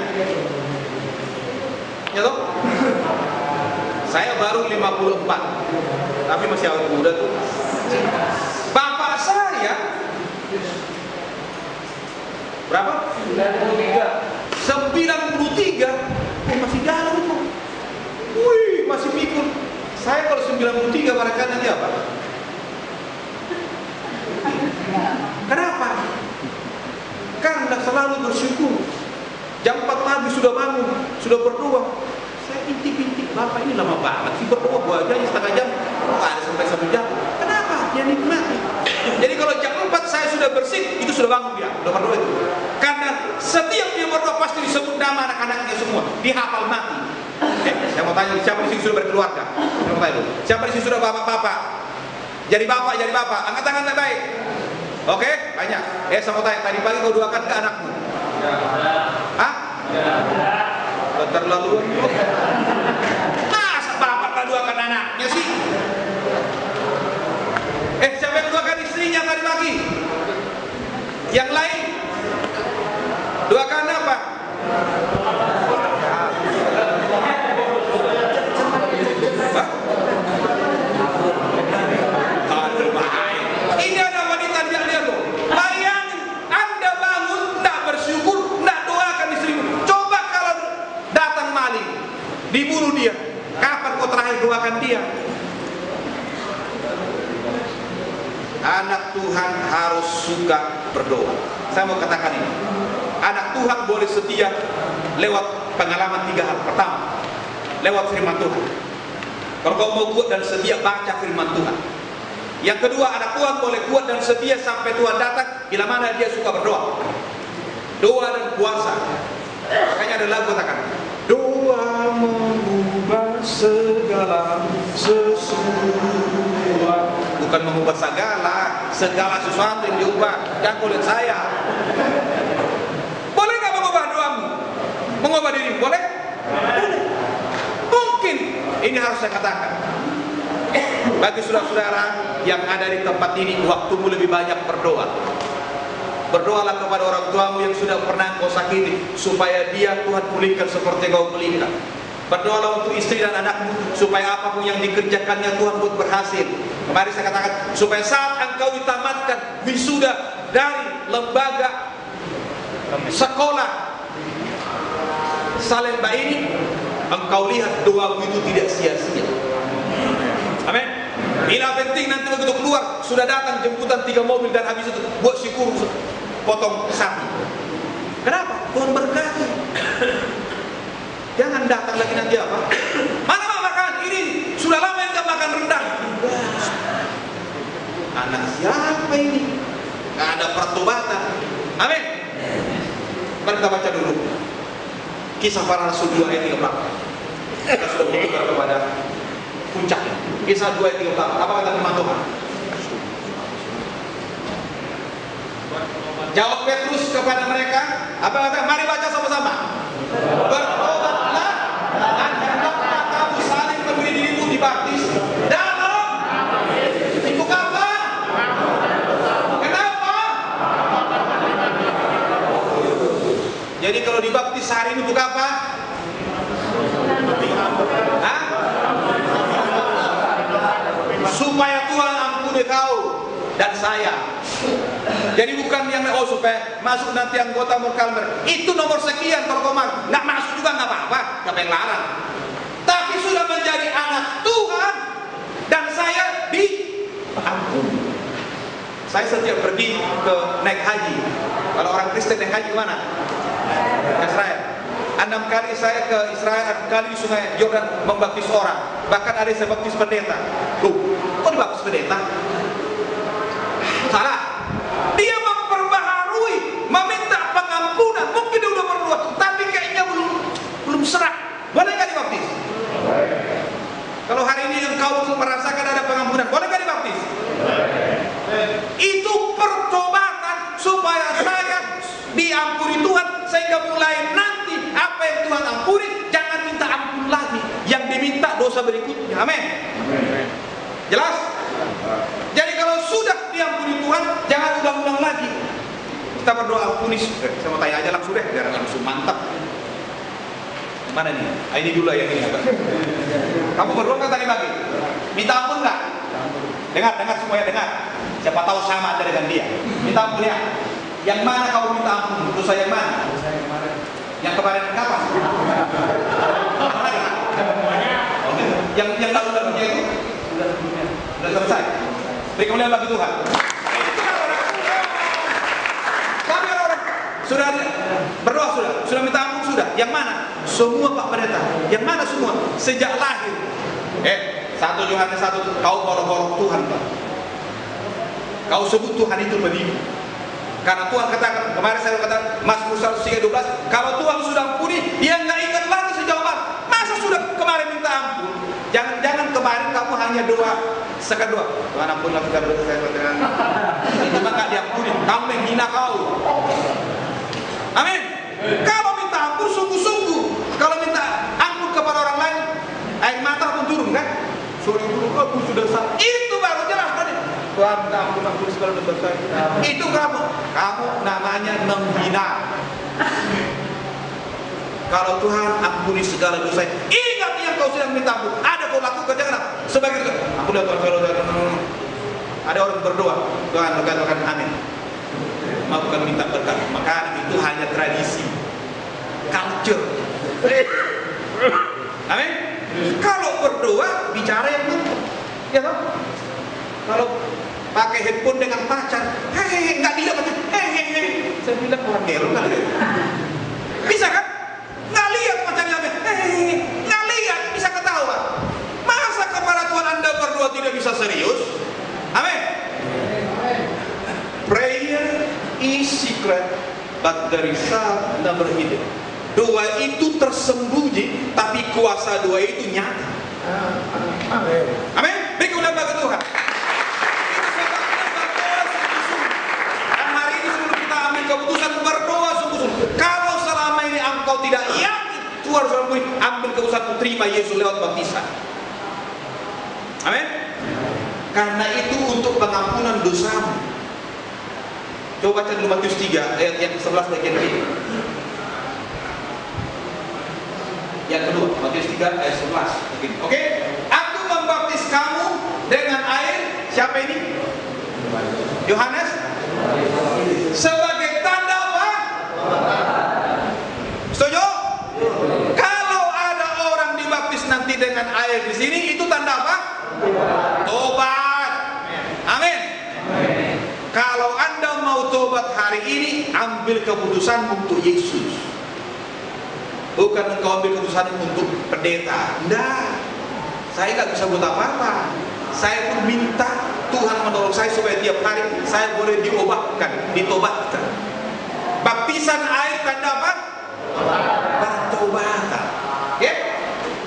Ya toh? Saya baru 54, tapi masih awet muda tuh. Bapak saya berapa? 93. Oh, masih dalam tuh. Wih, masih pikul. Saya kalau 93 barangkali nanti apa? Kenapa? Karena selalu bersyukur. Jam 4 pagi sudah bangun, sudah berdoa. Saya intip-intip, Bapak ini lama banget sih berdoa, gua aja setengah jam, kok ada sampai 1 jam. Kenapa? Dia nikmati. Jadi kalau jam 4 saya sudah bersih, itu sudah bangun dia, udah berdoa itu. Karena setiap dia berdoa pasti disebut nama anak-anaknya semua, dihafal mati. Saya mau tanya, siapa di sini sudah berkeluarga? Saya mau tanya dulu. Siapa di sini sudah bapak-bapak? Jadi bapak, angkat tangan baik-baik. Oke, banyak. Saya mau tanya, tadi pagi kau doakan ke anakmu? Hah? Terlalu. Masa bapak tak doakan anaknya sih? Siapa yang doakan istrinya tadi pagi? Yang lain? Doakan apa? Aduh, baik. Ini ada wanita dia loh. Bayangin, Anda bangun, tidak bersyukur, tidak doakan istrimu. Coba kalau datang maling, dibunuh dia. Kapan kau terakhir doakan dia? Anak Tuhan harus suka berdoa. Saya mau katakan ini. Anak Tuhan boleh setia lewat pengalaman 3 hal. Pertama, lewat firman Tuhan. Kalau kau mau kuat dan setia, baca firman Tuhan. Yang kedua, anak Tuhan boleh kuat dan setia sampai Tuhan datang bila mana dia suka berdoa. Doa dan puasa. Makanya ada lagu katakan, doa mengubah segala sesuatu. Bukan mengubah segala sesuatu yang diubah. Jangan kulit saya. Boleh nggak mengubah doamu? Mengubah dirimu? Boleh? Boleh. Mungkin. Ini harus saya katakan. Bagi saudara-saudara yang ada di tempat ini, waktumu lebih banyak berdoa. Berdoalah kepada orang tuamu yang sudah pernah kau sakiti, supaya dia Tuhan pulihkan seperti kau pulihkan. Berdoalah untuk istri dan anakmu, supaya apapun yang dikerjakannya Tuhan buat berhasil. Kemarin saya katakan, supaya saat engkau ditamatkan wisuda dari lembaga sekolah Salemba ini, engkau lihat doamu itu tidak sia-sia. Amin. Bila penting nanti begitu keluar, sudah datang jemputan 3 mobil dan habis itu buat syukur potong sapi. Kenapa? Tuhan berkati. Jangan datang lagi nanti apa? Mana mau makan? Ini sudah lama yang gak makan rendang. Anak siapa ini? Gak ada pertobatan. Amin. Mari kita baca dulu Kisah Para Rasul 2 ayat 34. Kita sudah bertukar kepada puncaknya. Kisah 2 ayat 34. Apa kata firman Tuhan? Jawab Petrus kepada mereka. Apa kata? Mari baca sama-sama. Bertobatlah dan hendaklah kamu saling memberi dirimu dibaptis dalam ibu apa? Kenapa? Jadi kalau dibaptis hari ini untuk apa? Hah? Supaya Tuhan ampuni kau dan saya. Jadi bukan yang supaya masuk nanti anggota Murkalmer. Itu nomor sekian kalau kau mau. Nggak masuk juga nggak apa-apa. Siapa yang larang? Tapi sudah menjadi anak Tuhan dan saya diampuni. Saya setiap pergi ke naik haji. Kalau orang Kristen naik haji kemana? Ke Israel. 6 kali saya ke Israel, 6 kali di Sungai Yordan membaptis orang. Bahkan ada yang saya baptis pendeta. Tuh, kok dibaptis pendeta? Salah. Dia memperbaharui, meminta pengampunan. Mungkin dia udah berdoa, tapi kayaknya belum serak. Boleh nggak dibaptis? Kalau hari ini engkau merasakan ada pengampunan, boleh nggak dibaptis? Itu pertobatan supaya saya diampuni Tuhan, sehingga mulai nanti apa yang Tuhan ampuni jangan minta ampun lagi, yang diminta dosa berikutnya. Amin. Jelas? Jadi kalau sudah diampuni Tuhan, jangan ulang-ulang lagi. Kita berdoa ampuni. Saya mau tanya aja langsung deh, biar langsung mantap. Mana nih? Ini dulu yang ini agak. Kamu berdoa kan tadi pagi? Minta ampun nggak? Dengar semuanya dengar. Siapa tahu sama ada dengan dia. Minta ampun ya. Yang mana kau minta ampun? Dosa yang mana? Yang kemarin kapan? Yang lalu-lalunya itu sudah selesai. Beri kemuliaan bagi Tuhan. Kami orang sudah berdoa, sudah minta ampun sudah. Yang mana? Semua Pak Pendeta. Yang mana semua? Sejak lahir. 1 Yohanes 1, kau bolong-bolong Tuhan Pak. Kau sebut Tuhan itu beribu. Karena Tuhan katakan, kemarin saya katakan Mazmur 112, kalau Tuhan sudah ampuni, dia nggak ingat lagi sejauh mana. Masa sudah kemarin minta ampun? Jangan kemarin kamu hanya doa, sekali doa, Tuhan ampunlah segala dosa saya. Itu mah nggak diampuni, kamu menghina kau. Amin. Kalau minta ampun sungguh-sungguh. Kalau minta ampun kepada orang lain, air mata pun turun kan? Sorry dulu, aku sudah salah. Itu baru jelas tadi. Tuhan ampun segala dosa saya. Itu kamu namanya menghina. Kalau Tuhan ampuni segala dosa, ingat yang kau sedang minta ampun. Ada kau lakukan, jangan sebagai itu. Aku udah Tuhan. Ada orang berdoa, Tuhan berkatakan amin. Mau bukan minta berkat, maka itu hanya tradisi, culture. Amin. Kalau berdoa bicara yang betul, ya toh? Kalau pakai headphone dengan pacar, hehehe, nggak bilang macam hehehe. Saya bilang orang gelo kali. Bisa kan? Nggak lihat pacarnya, hehehe, nggak lihat, bisa ketawa. Masa kepada Tuhan Anda berdoa tidak bisa serius? Amin. Prayer is secret, but the result never hidden. Doa itu tersembunyi, tapi kuasa doa itu nyata. Amin. Beri kemuliaan bagi Tuhan. Dan hari ini sebelum kita ambil keputusan berdoa sungguh-sungguh. Kalau selama ini engkau tidak yakin Tuhan sudah ambil keputusan terima Yesus lewat baptisan. Amin. Karena itu untuk pengampunan dosamu. Coba baca dulu Matius 3 ayat yang 11 bagian B. Yang kedua, Matius 3 ayat 11 begini. Oke? Aku membaptis kamu dengan air. Siapa ini? Yohanes. Sebagai tanda apa? Setuju? Kalau ada orang dibaptis nanti dengan air di sini, itu tanda apa? Tobat. Amin. Kalau Anda mau tobat hari ini, ambil keputusan untuk Yesus. Bukan engkau ambil keputusan untuk pendeta. Enggak. Saya nggak bisa buat apa-apa. Saya pun minta Tuhan menolong saya supaya tiap hari saya boleh diobatkan, ditobatkan. Baptisan air tanda apa? Pertobatan. Ya?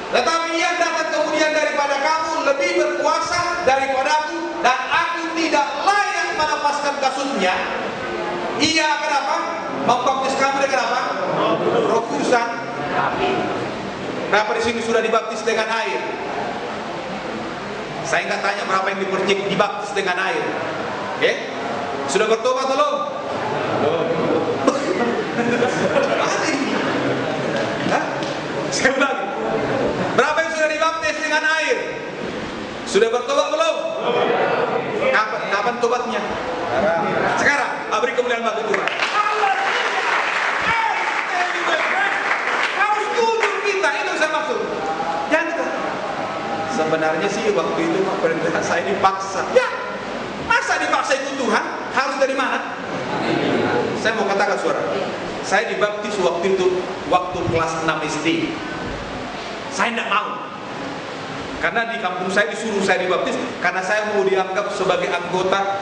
Tetapi yang datang kemudian daripada kamu lebih berkuasa daripada aku, dan aku tidak layak melepaskan kasutnya. Ia akan apa? Membaptis kamu dengan apa? Roh Kudus. Berapa di sini sudah dibaptis dengan air? Saya nggak tanya berapa yang dibaptis dengan air. Oke? Sudah bertobat belum? Hah? Saya ulang. Berapa yang sudah dibaptis dengan air? Sudah bertobat belum? Kapan tobatnya? Sekarang. Beri kemuliaan bagi Tuhan. Harus tujuh kita, itu saya maksud. Jangan. Sebenarnya sih waktu itu Pak Pendeta saya dipaksa. Ya, masa dipaksa? Kalau saya ikut Tuhan, harus dari mana? Saya mau katakan saudara, saya dibaptis waktu itu, waktu kelas 6 SD. Saya tidak mau, karena di kampung saya disuruh saya dibaptis, karena saya mau dianggap sebagai anggota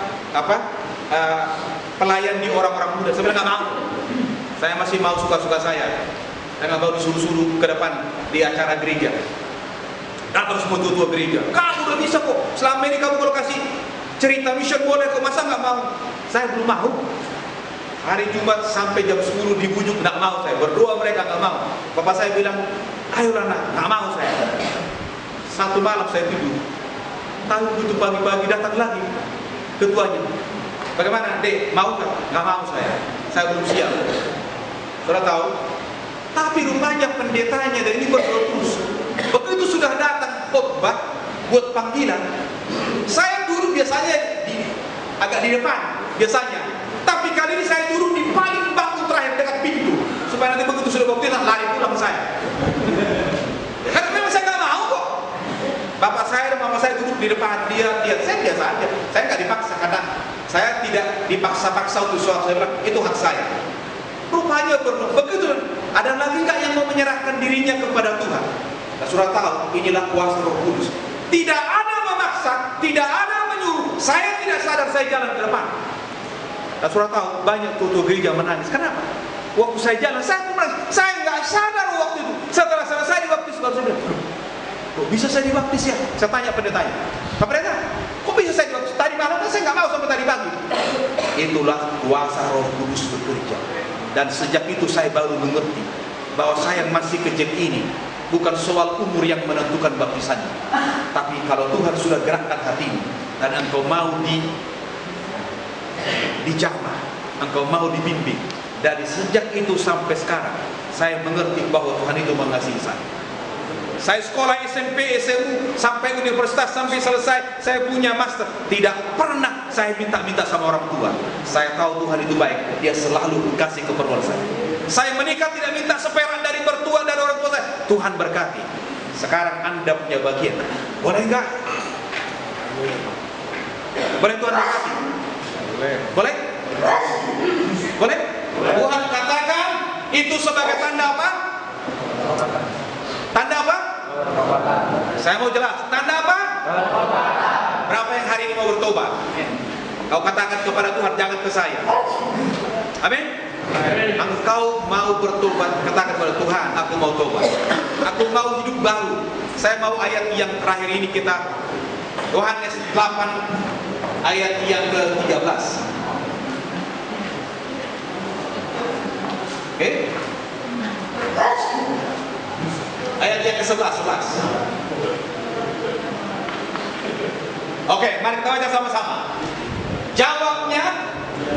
pelayan di orang-orang muda. Saya bilang nggak mau. Saya masih mau suka-suka saya. Saya nggak mau disuruh-suruh ke depan di acara gereja. Datang semua tua-tua gereja. Kamu udah bisa kok. Selama ini kamu kalau kasih cerita mission boleh kok, masa nggak mau? Saya belum mau. Hari Jumat sampai jam 10 dibujuk, nggak mau saya. Berdoa mereka nggak mau. Bapak saya bilang, ayolah nak, nggak mau saya. Satu malam saya tidur. Tahu begitu pagi-pagi datang lagi ketuanya. Bagaimana, Dek? Mau nggak? Nggak mau saya. Saya belum siap. Saudara tahu? Tapi rupanya pendetanya dan ini berdoa terus. Begitu sudah datang khotbah buat panggilan, saya duduk biasanya agak di depan biasanya. Tapi kali ini saya duduk di paling bangku terakhir dekat pintu, supaya nanti begitu sudah baptisan lari pulang saya. Karena memang saya nggak mau kok. Bapak saya dan mama saya duduk di depan, dia saya biasa aja. Saya nggak dipaksa, karena saya tidak dipaksa-paksa untuk sesuatu. Saya bilang itu hak saya. Rupanya begitu. Ada lagi nggak yang mau menyerahkan dirinya kepada Tuhan? Nah, sudah tahu, inilah kuasa Roh Kudus. Tidak ada memaksa, tidak ada menyuruh. Saya tidak sadar saya jalan ke depan. Nah, sudah tahu, banyak tutup gereja menangis. Kenapa? Waktu saya jalan, saya pun menangis. Saya nggak sadar waktu itu. Setelah selesai dibaptis, baru saya bilang, kok bisa saya dibaptis ya? Saya tanya pendetanya, Pak Pendeta, kok bisa saya dibaptis? Tadi malam kan saya nggak mau sampai tadi pagi. Itulah kuasa Roh Kudus bekerja. Dan sejak itu saya baru mengerti bahwa saya masih kecil ini bukan soal umur yang menentukan baptisannya. Tapi kalau Tuhan sudah gerakkan hatimu dan engkau mau dijamah, engkau mau dibimbing, dari sejak itu sampai sekarang saya mengerti bahwa Tuhan itu mengasihi saya. Saya sekolah SMP, SMU, sampai universitas, sampai selesai, saya punya master. Tidak pernah saya minta-minta sama orang tua. Saya tahu Tuhan itu baik, Dia selalu kasih keperluan saya. Saya menikah tidak minta seperan dari mertua, dari orang tua saya. Tuhan berkati. Sekarang Anda punya bagian. Boleh enggak? Boleh Tuhan berkati? Boleh? Boleh? Tuhan katakan itu sebagai tanda apa? Tanda apa? Saya mau jelas. Tanda apa? Berapa yang hari ini mau bertobat? Kau katakan kepada Tuhan, jangan ke saya. Amin. Engkau mau bertobat, katakan kepada Tuhan, aku mau tobat. Aku mau hidup baru. Saya mau ayat yang terakhir ini kita, Yohanes 8 ayat yang ke-13. Oke? Ayat yang ke-11. Oke, mari kita baca sama-sama. Jawabnya,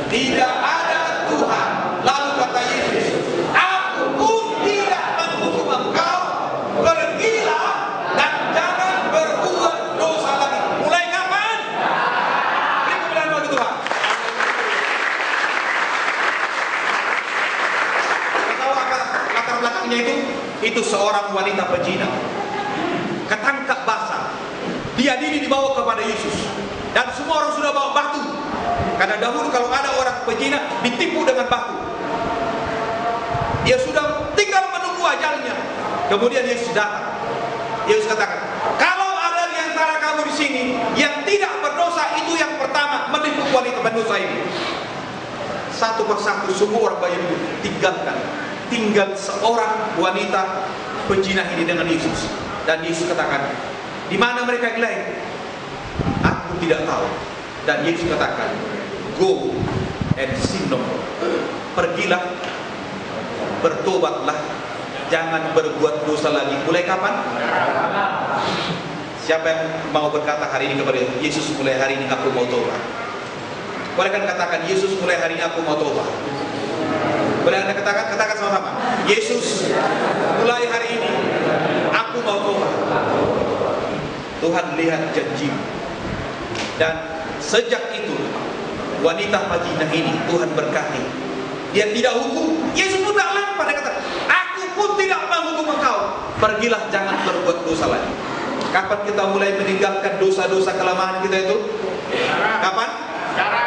tidak ada Tuhan. Lalu kata Yesus, aku pun tidak menghukum engkau. Pergilah dan jangan berbuat dosa lagi. Mulai kapan? Beri kemuliaan bagi Tuhan. Tahu apa latar belakangnya itu? Itu seorang wanita pezina, ketangkap basah. Dia dini dibawa kepada Yesus, dan semua orang sudah bawa batu. Karena dahulu kalau ada orang pezina ditipu dengan batu. Dia sudah tinggal menunggu ajalnya. Kemudian Yesus datang. Yesus katakan, kalau ada di antara kamu di sini yang tidak berdosa, itu yang pertama menipu wanita pendosa ini. Satu persatu semua orang bayi itu tinggalkan. Tinggal seorang wanita pezina ini dengan Yesus. Dan Yesus katakan, di mana mereka yang lain? Aku tidak tahu. Dan Yesus katakan, go and sin no more. Pergilah, bertobatlah, jangan berbuat dosa lagi. Mulai kapan? Siapa yang mau berkata hari ini kepada Yesus, mulai hari ini aku mau tobat? Boleh kan katakan, Yesus mulai hari ini aku mau tobat? Boleh Anda katakan sama-sama, Yesus mulai hari ini aku mau tobat. Tuhan lihat janjimu. Dan sejak itu wanita pezina ini Tuhan berkati. Dia tidak hukum. Yesus pun tak lempar, dia kata, aku pun tidak menghukum engkau. Pergilah, jangan berbuat dosa lagi. Kapan kita mulai meninggalkan dosa-dosa kelemahan kita itu? Kapan? Sekarang.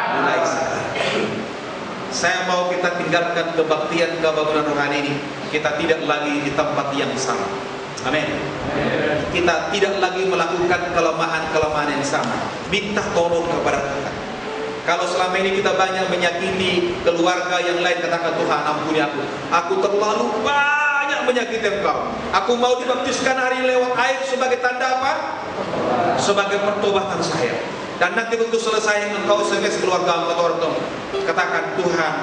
saya mau kita tinggalkan kebaktian kebangunan rohani ini. Kita tidak lagi di tempat yang sama. Amin. Kita tidak lagi melakukan kelemahan-kelemahan yang sama. Minta tolong kepada Tuhan. Kalau selama ini kita banyak menyakiti keluarga yang lain, katakan, Tuhan ampuni aku. Aku terlalu banyak menyakiti engkau. Aku mau dibaptiskan hari ini lewat air sebagai tanda apa? Sebagai pertobatan saya. Dan nanti begitu selesai engkau SMS keluarga atau orang tua, katakan, Tuhan,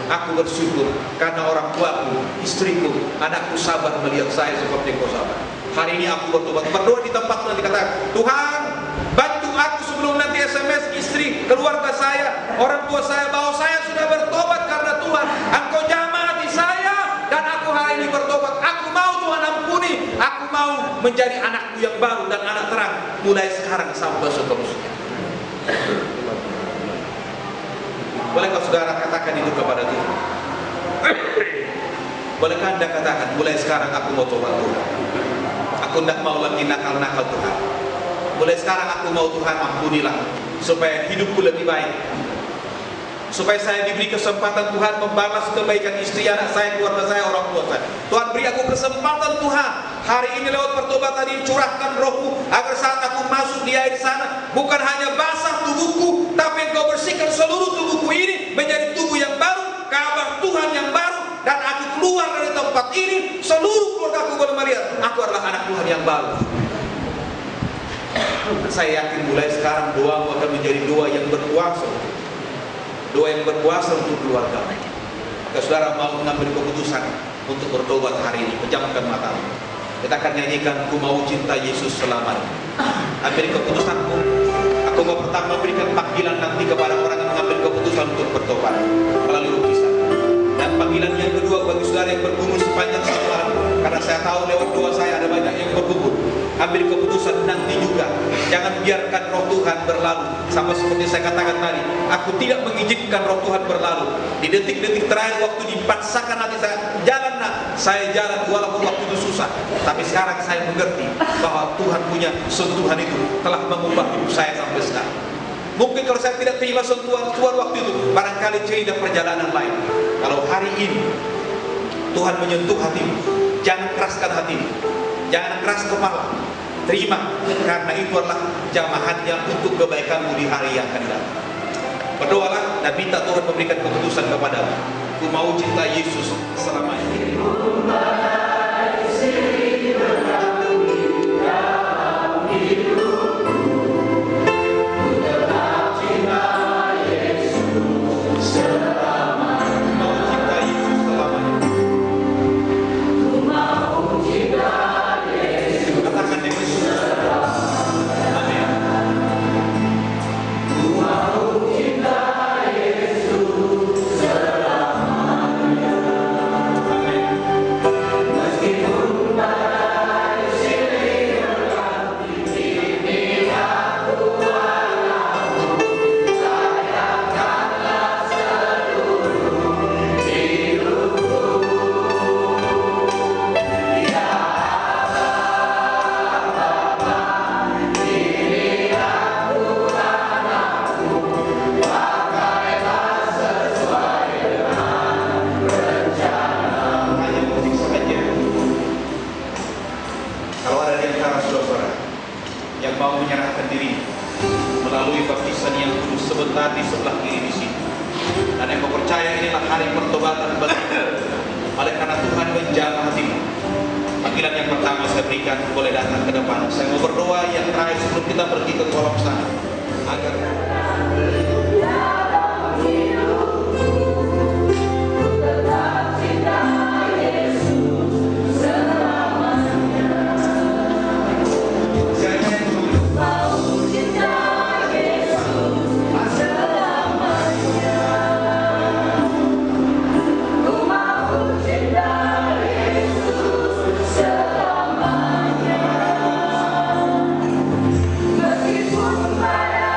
aku bersyukur karena orang tuaku, istriku, anakku sabar melihat saya seperti engkau sabar. Hari ini aku bertobat. Berdoa di tempat nanti, katakan, Tuhan, bantu aku sebelum nanti SMS istri, keluarga saya, orang tua saya, bahwa saya sudah bertobat karena Tuhan, engkau jamah hati saya, dan aku hari ini bertobat. Aku mau Tuhan ampuni, aku mau menjadi anakmu yang baru dan anak terang, mulai sekarang sampai seterusnya. Bolehkah saudara katakan itu kepada Tuhan? Bolehkah anda katakan, mulai sekarang aku mau tobat Tuhan, aku tidak mau lagi nakal-nakal Tuhan. Mulai sekarang aku mau Tuhan ampunilah, supaya hidupku lebih baik, supaya saya diberi kesempatan Tuhan membalas kebaikan istri, anak saya, keluarga saya, orang tua saya. Tuhan beri aku kesempatan Tuhan hari ini lewat pertobatan ini, curahkan rohmu agar saat aku masuk di air sana, bukan hanya basah tubuhku, tapi engkau bersihkan seluruh tubuhku ini menjadi tubuh yang baru, kabar Tuhan yang baru, dan aku keluar dari tempat ini, seluruh keluarga aku boleh melihat aku adalah anak Tuhan yang baru. Saya yakin mulai sekarang doamu akan menjadi doa yang berkuasa, doa yang berkuasa untuk keluarga. Jika saudara mau mengambil keputusan untuk bertobat hari ini, pejamkan matamu. Kita akan nyanyikan, Ku Mau Cinta Yesus Selamanya. Ambil keputusanmu. Aku mau pertama berikan panggilan nanti kepada orang yang mengambil keputusan untuk bertobat melalui lukisan. Dan panggilan yang kedua bagi saudara yang bergumul sepanjang satu hari, karena saya tahu lewat doa saya ada banyak yang bergumul. Ambil keputusan nanti juga. Jangan biarkan roh Tuhan berlalu. Sama seperti saya katakan tadi, aku tidak mengizinkan roh Tuhan berlalu. Di detik-detik terakhir waktu dipaksakan hati saya, jalan nak, saya jalan walaupun waktu itu susah. Tapi sekarang saya mengerti bahwa Tuhan punya sentuhan itu telah mengubah hidup saya sampai sekarang. Mungkin kalau saya tidak terima sentuhan Tuhan waktu itu, barangkali cerita perjalanan lain. Kalau hari ini Tuhan menyentuh hatimu, jangan keraskan hatimu, jangan keras kepala. Terima, karena itu adalah jamahannya untuk kebaikanmu di hari yang akan datang. Berdoalah dan minta Tuhan memberikan keputusan kepadamu. Ku mau cinta Yesus selamanya. Di sebelah kiri di sini. Dan yang percaya inilah hari pertobatan bagimu. Oleh karena Tuhan menjamah hatimu. Panggilan yang pertama saya berikan, boleh datang ke depan. Saya mau berdoa yang terakhir sebelum kita pergi ke kolom sana. Agar Meskipun pada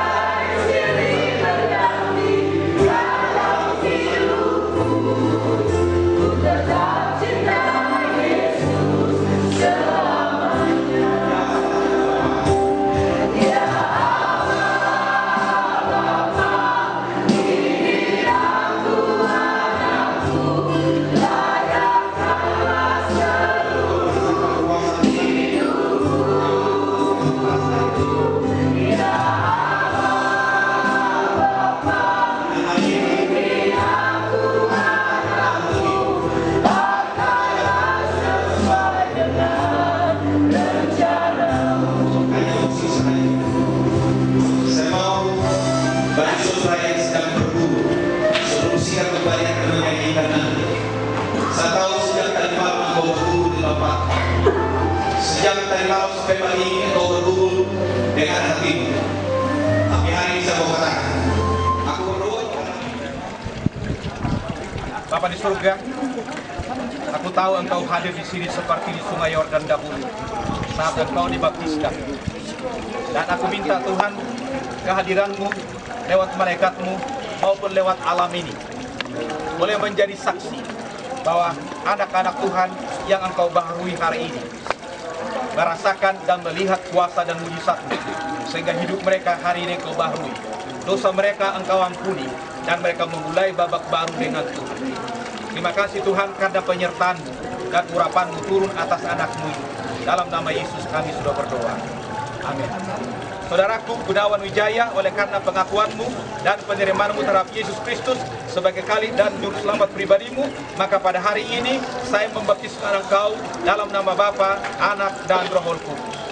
tadi malam sampai pagi ini engkau bergumul dengan hatimu. Tapi hari ini saya mau katakan, aku berdoa Bapa di surga, aku tahu engkau hadir di sini seperti di sungai Yordan dahulu saat engkau dibaptiskan. Dan aku minta Tuhan kehadiranmu lewat malaikatmu maupun lewat alam ini boleh menjadi saksi bahwa anak-anak Tuhan yang engkau baharui hari ini merasakan dan melihat kuasa dan mujizat-Mu, sehingga hidup mereka hari ini engkau baharui, dosa mereka engkau ampuni, dan mereka memulai babak baru dengan Tuhan. Terima kasih Tuhan karena penyertaan-Mu dan urapan-Mu turun atas anak-Mu ini. Dalam nama Yesus kami sudah berdoa. Amin. Saudaraku Gunawan Wijaya, oleh karena pengakuan-Mu dan penerimaan-Mu terhadap Yesus Kristus sebagai Khalid dan Juru Selamat pribadimu, maka pada hari ini saya membaptiskan engkau dalam nama Bapa, Anak, dan Roh Kudus.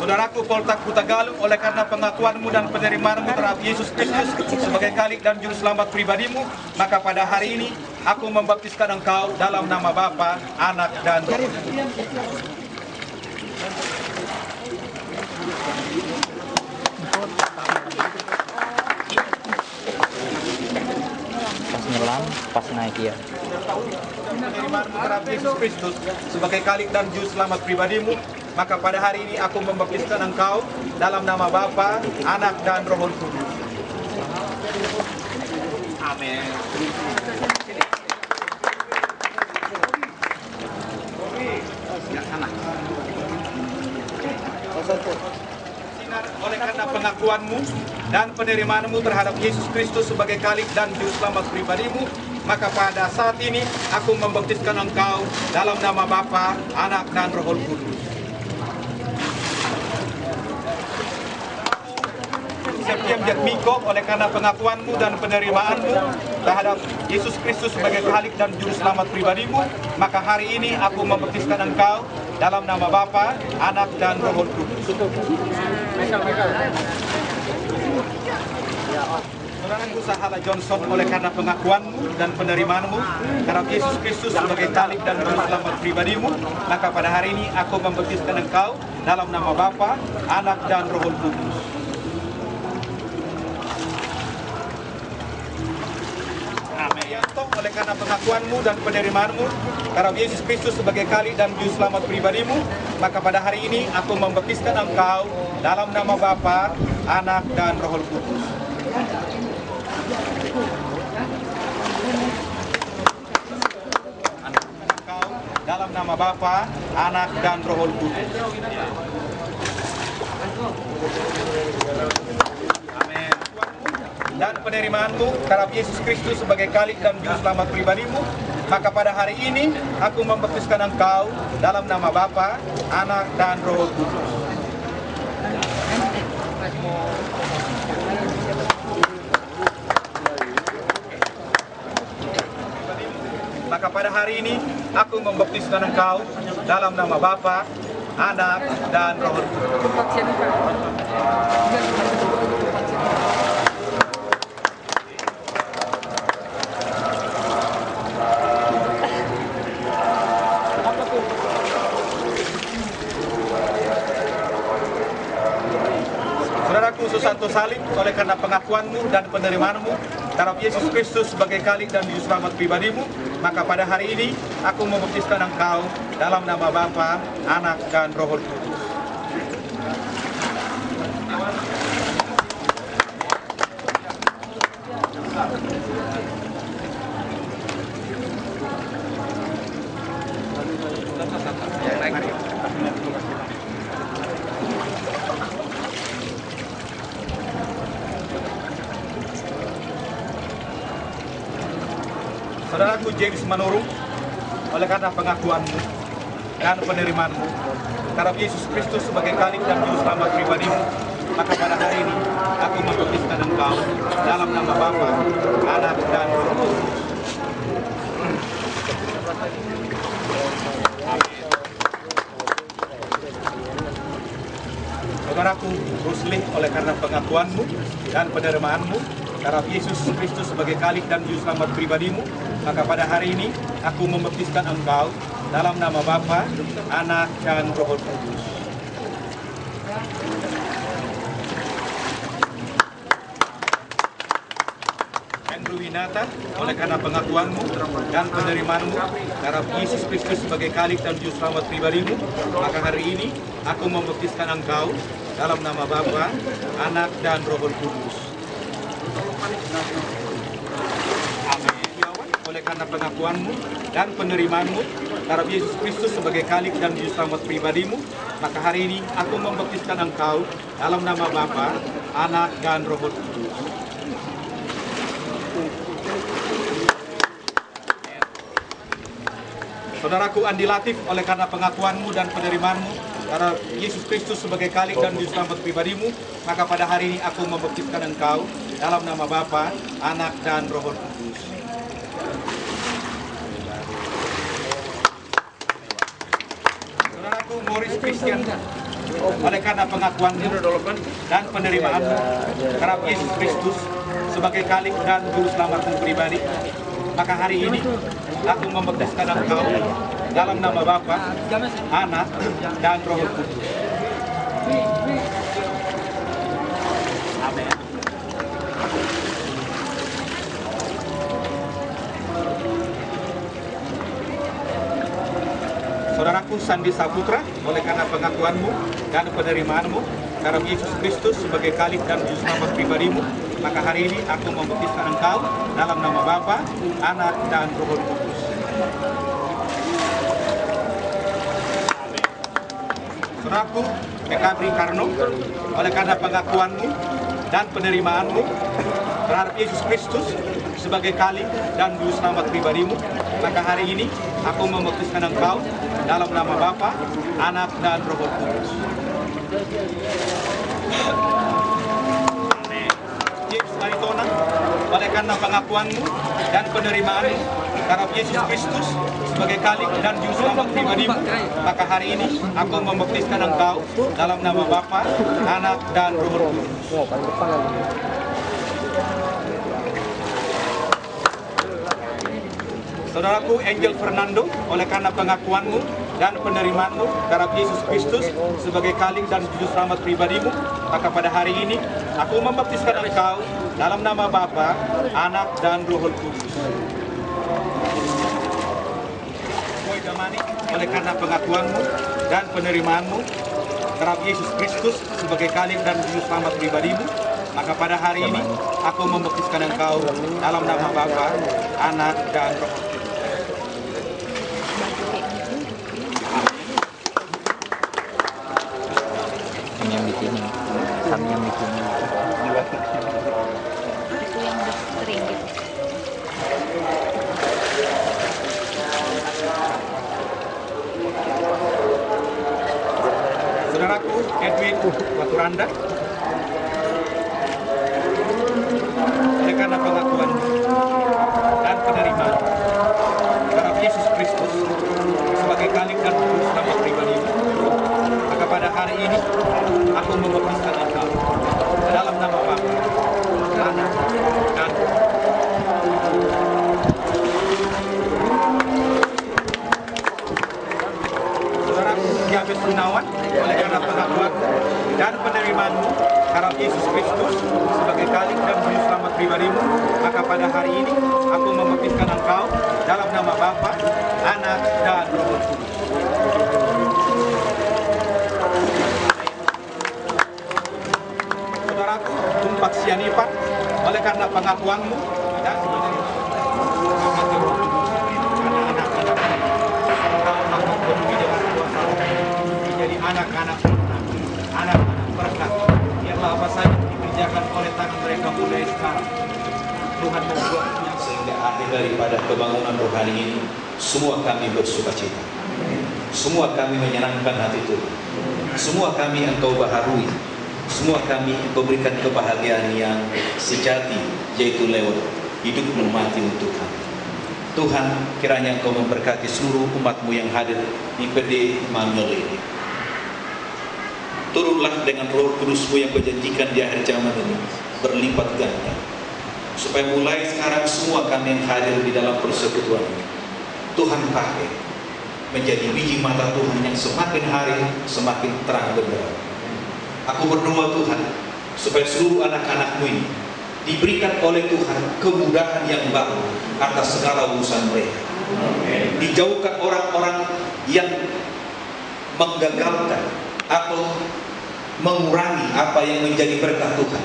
Saudaraku Poltak Kutagalung, oleh karena pengakuan-Mu dan penerimaan-Mu terhadap Yesus Kristus sebagai Khalid dan Juru Selamat pribadimu, maka pada hari ini aku membaptiskan engkau dalam nama Bapa, Anak, dan Roh Kudus. Pas nyelam, pas naik ya. Penerimaan-Mu terhadap Yesus Kristus sebagai Khalid dan Juru Selamat pribadimu, maka pada hari ini aku membaptiskan engkau dalam nama Bapa, Anak, dan Roh Kudus. Amin. Oleh karena pengakuan-Mu dan penerimaan-Mu terhadap Yesus Kristus sebagai Khalid dan Juru Selamat pribadimu, maka pada saat ini aku membaptiskan engkau dalam nama Bapa, Anak, dan Roh Kudus. Septiam Jatmiko, oleh karena pengakuan-Mu dan penerimaan-Mu terhadap Yesus Kristus sebagai Khalid dan Juru Selamat pribadimu, maka hari ini aku membaptiskan engkau dalam nama Bapa, Anak, dan Roh Kudus. Saudaraku Sahala Johnson, oleh karena pengakuan-Mu dan penerimaan-Mu terhadap Yesus Kristus sebagai Khalid dan Juru Selamat pribadimu, maka pada hari ini aku membaptiskan engkau dalam nama Bapa, Anak, dan Roh Kudus. Oleh karena pengakuan-Mu dan penerimaan-Mu terhadap Yesus Kristus sebagai Khalid dan Juru Selamat pribadimu, maka pada hari ini aku membaptiskan engkau dalam nama Bapa, Anak, dan Roh Kudus. Engkau dalam nama Bapa, Anak, dan Roh Kudus. Dan penerimaan-Mu terhadap Yesus Kristus sebagai Khalid dan Juru Selamat pribadimu, maka pada hari ini aku membaptiskan engkau dalam nama Bapa, Anak, dan Roh Kudus. Maka pada hari ini aku membaptiskan engkau dalam nama Bapa, Anak, dan Roh Kudus. Saudaraku Susanto Salim, oleh karena pengakuan-Mu dan penerimaan-Mu terhadap Yesus Kristus sebagai Khalid dan Juru Selamat pribadimu, maka pada hari ini aku membaptiskan engkau dalam nama Bapa, Anak, dan Roh Kudus. Saudaraku James Manurung, oleh karena pengakuan-Mu dan penerimaan-Mu terhadap Yesus Kristus sebagai Khalid dan Juru Selamat pribadimu, maka pada hari ini aku membaptiskan engkau dalam nama Bapa, Anak, dan Roh pengakuanmu dan penerimaanmu terhadap Yesus Kristus sebagai Khalik dan Juru Selamat pribadimu, maka pada hari ini aku membaptiskan engkau dalam nama Bapa, Anak, dan Roh Kudus. Andrew Winata, oleh karena pengakuanmu dan penerimaanmu terhadap Yesus Kristus sebagai Khalik dan Juru Selamat pribadimu, maka hari ini aku membaptiskan engkau dalam nama Bapa, Anak, dan Roh Kudus. Amin. Oleh karena pengakuanmu dan penerimaanmu terhadap Yesus Kristus sebagai Khalik dan Juru Selamat pribadimu, maka hari ini aku membaptiskan engkau dalam nama Bapa, Anak, dan Roh Kudus. Saudaraku Andi Latif, oleh karena pengakuanmu dan penerimaanmu terhadap Yesus Kristus sebagai Khalik dan Juru Selamat pribadimu, maka pada hari ini aku membaptiskan engkau dalam nama Bapa, Anak, dan Roh Kudus. Saudaraku Morris Christian, oleh karena pengakuanmu dan penerimaanmu terhadap Yesus Kristus sebagai Khalik dan Juru Selamatmu pribadi, maka hari ini aku membaptiskan engkau dalam nama Bapa, Anak, dan Roh Kudus. Amin. Saudaraku Sandi Saputra, oleh karena pengakuanmu dan penerimaanmu terhadap Yesus Kristus sebagai Khalik dan Juru Selamat pribadimu, maka hari ini aku membaptiskan engkau dalam nama Bapa, Anak, dan Roh Kudus. Saudaraku Mekabri Karno, oleh karena pengakuanmu dan penerimaanmu terhadap Yesus Kristus sebagai Khalik dan Juru Selamat pribadimu, maka hari ini aku membaptiskan engkau dalam nama Bapa, Anak, dan Roh Kudus. James Maritona, oleh karena pengakuanmu dan penerimaanmu terhadap Yesus Kristus sebagai Khalik dan Juru Selamat pribadimu, maka hari ini aku membaptiskan engkau dalam nama Bapa, Anak, dan Roh Kudus. Saudaraku Angel Fernando, oleh karena pengakuanmu dan penerimaanmu terhadap Yesus Kristus sebagai Khalik dan Juru Selamat pribadimu, maka pada hari ini aku membaptiskan engkau dalam nama Bapa, Anak, dan Roh Kudus. Boy Damani, oleh karena pengakuanmu dan penerimaanmu terhadap Yesus Kristus sebagai Khalik dan Juru Selamat pribadimu, maka pada hari ini aku membaptiskan engkau dalam nama Bapa, Anak, dan Roh Kudus. Kami yang bikin, kami yang bikin. Itu yang udah kering gitu. Saudaraku Edwin Waturanda, oleh karena pengakuan dan penerimaan terhadap Yesus Kristus sebagai Khalik dan Juru Selamat pribadi, maka pada hari ini aku membaptiskan engkau dalam nama Bapa, Anak, dan Saudaraku Yabes Gunawan, oleh karena pengakuan dan penerimaanmu terhadap Yesus Kristus sebagai Khalik dan Juru Selamat pribadimu, maka pada hari ini aku membaptiskan engkau dalam nama Bapa, Anak, dan Roh Kudus. Saudaraku Tumpak Sianipat, oleh karena pengakuanmu dan menjadi anak-anak berkat yang apa saja dikerjakan oleh tangan mereka mulai sekarang. Tuhan membuatnya sehingga akhir daripada kebangunan rohani ini semua kami bersukacita, semua kami menyenangkan hati Tuhan, semua kami Engkau baharui, semua kami Engkau berikan kebahagiaan yang sejati, yaitu lewat hidup mati untuk kami. Tuhan, kiranya Engkau memberkati seluruh umat-Mu yang hadir di PD Immanuel ini. turunlah dengan Roh Kudus-Mu yang berjanjikan di akhir zaman ini berlipat ganda, supaya mulai sekarang semua kami yang hadir di dalam persekutuan ini Tuhan pakai menjadi biji mata Tuhan yang semakin hari semakin terang benderang. Aku berdoa Tuhan supaya seluruh anak-anak-Mu ini diberikan oleh Tuhan kemudahan yang baru atas segala urusan mereka. Dijauhkan orang-orang yang menggagalkan atau mengurangi apa yang menjadi berkat Tuhan.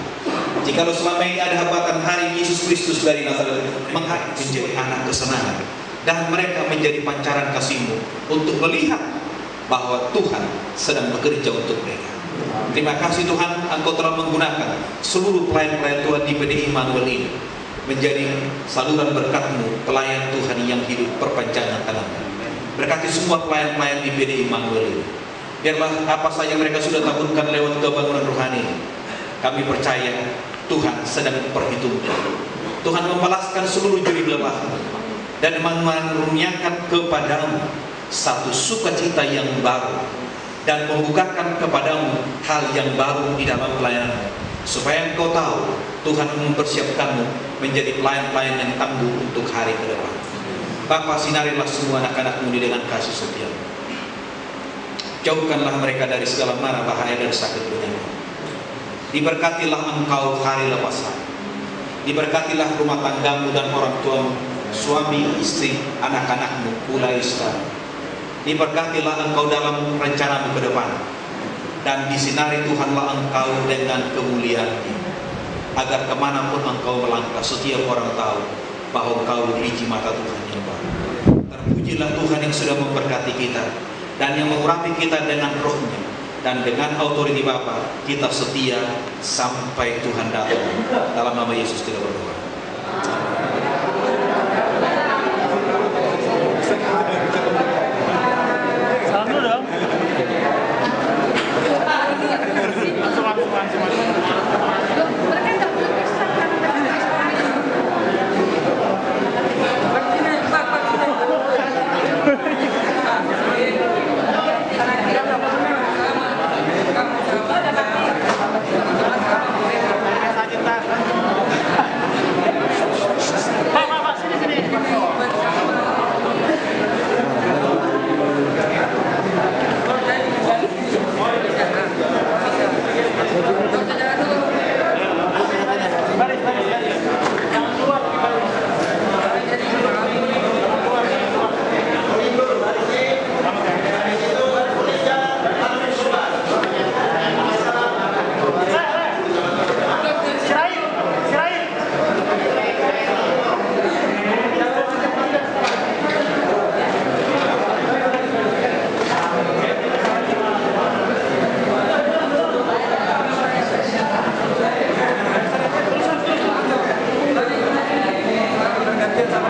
Jikalau selama ini ada hambatan hari Yesus Kristus dari Nazaret menghadap menjadi anak kesenangan, dan mereka menjadi pancaran kasih-Mu untuk melihat bahwa Tuhan sedang bekerja untuk mereka. Terima kasih Tuhan, Engkau telah menggunakan seluruh pelayan-pelayan Tuhan di PDI Immanuel ini menjadi saluran berkat-Mu, pelayan Tuhan yang hidup perpanjangan tangan-Mu. Berkati semua pelayan-pelayan di PDI Immanuel ini. Biarlah apa saja mereka sudah taburkan lewat kebangunan rohani ini, kami percaya Tuhan sedang memperhitungkan. Tuhan membalaskan seluruh jerih lelah dan mengaruniakan kepadamu satu sukacita yang baru, dan membukakan kepadamu hal yang baru di dalam pelayanan, supaya engkau tahu Tuhan mempersiapkanmu menjadi pelayan-pelayan yang tangguh untuk hari ke depan. Bapa, sinarilah semua anak-anak-Mu dengan kasih setia. Jauhkanlah mereka dari segala mara bahaya dan sakit penyakit. Diberkatilah engkau hari lepas hari. Diberkatilah rumah tanggamu dan orang tuamu, suami, istri, anak-anak-Mu mulai sekarang. Diberkatilah engkau dalam rencanamu ke depan, dan disinari Tuhanlah engkau dengan kemuliaan-Nya, agar kemanapun engkau melangkah setiap orang tahu bahwa engkau biji mata Tuhan yang baru. Terpujilah Tuhan yang sudah memberkati kita dan yang mengurapi kita dengan roh-Nya, dan dengan autoriti Bapa kita setia sampai Tuhan datang. Dalam nama Yesus kita berdoa. Salam dulu dong. Pak, sini. Gracias.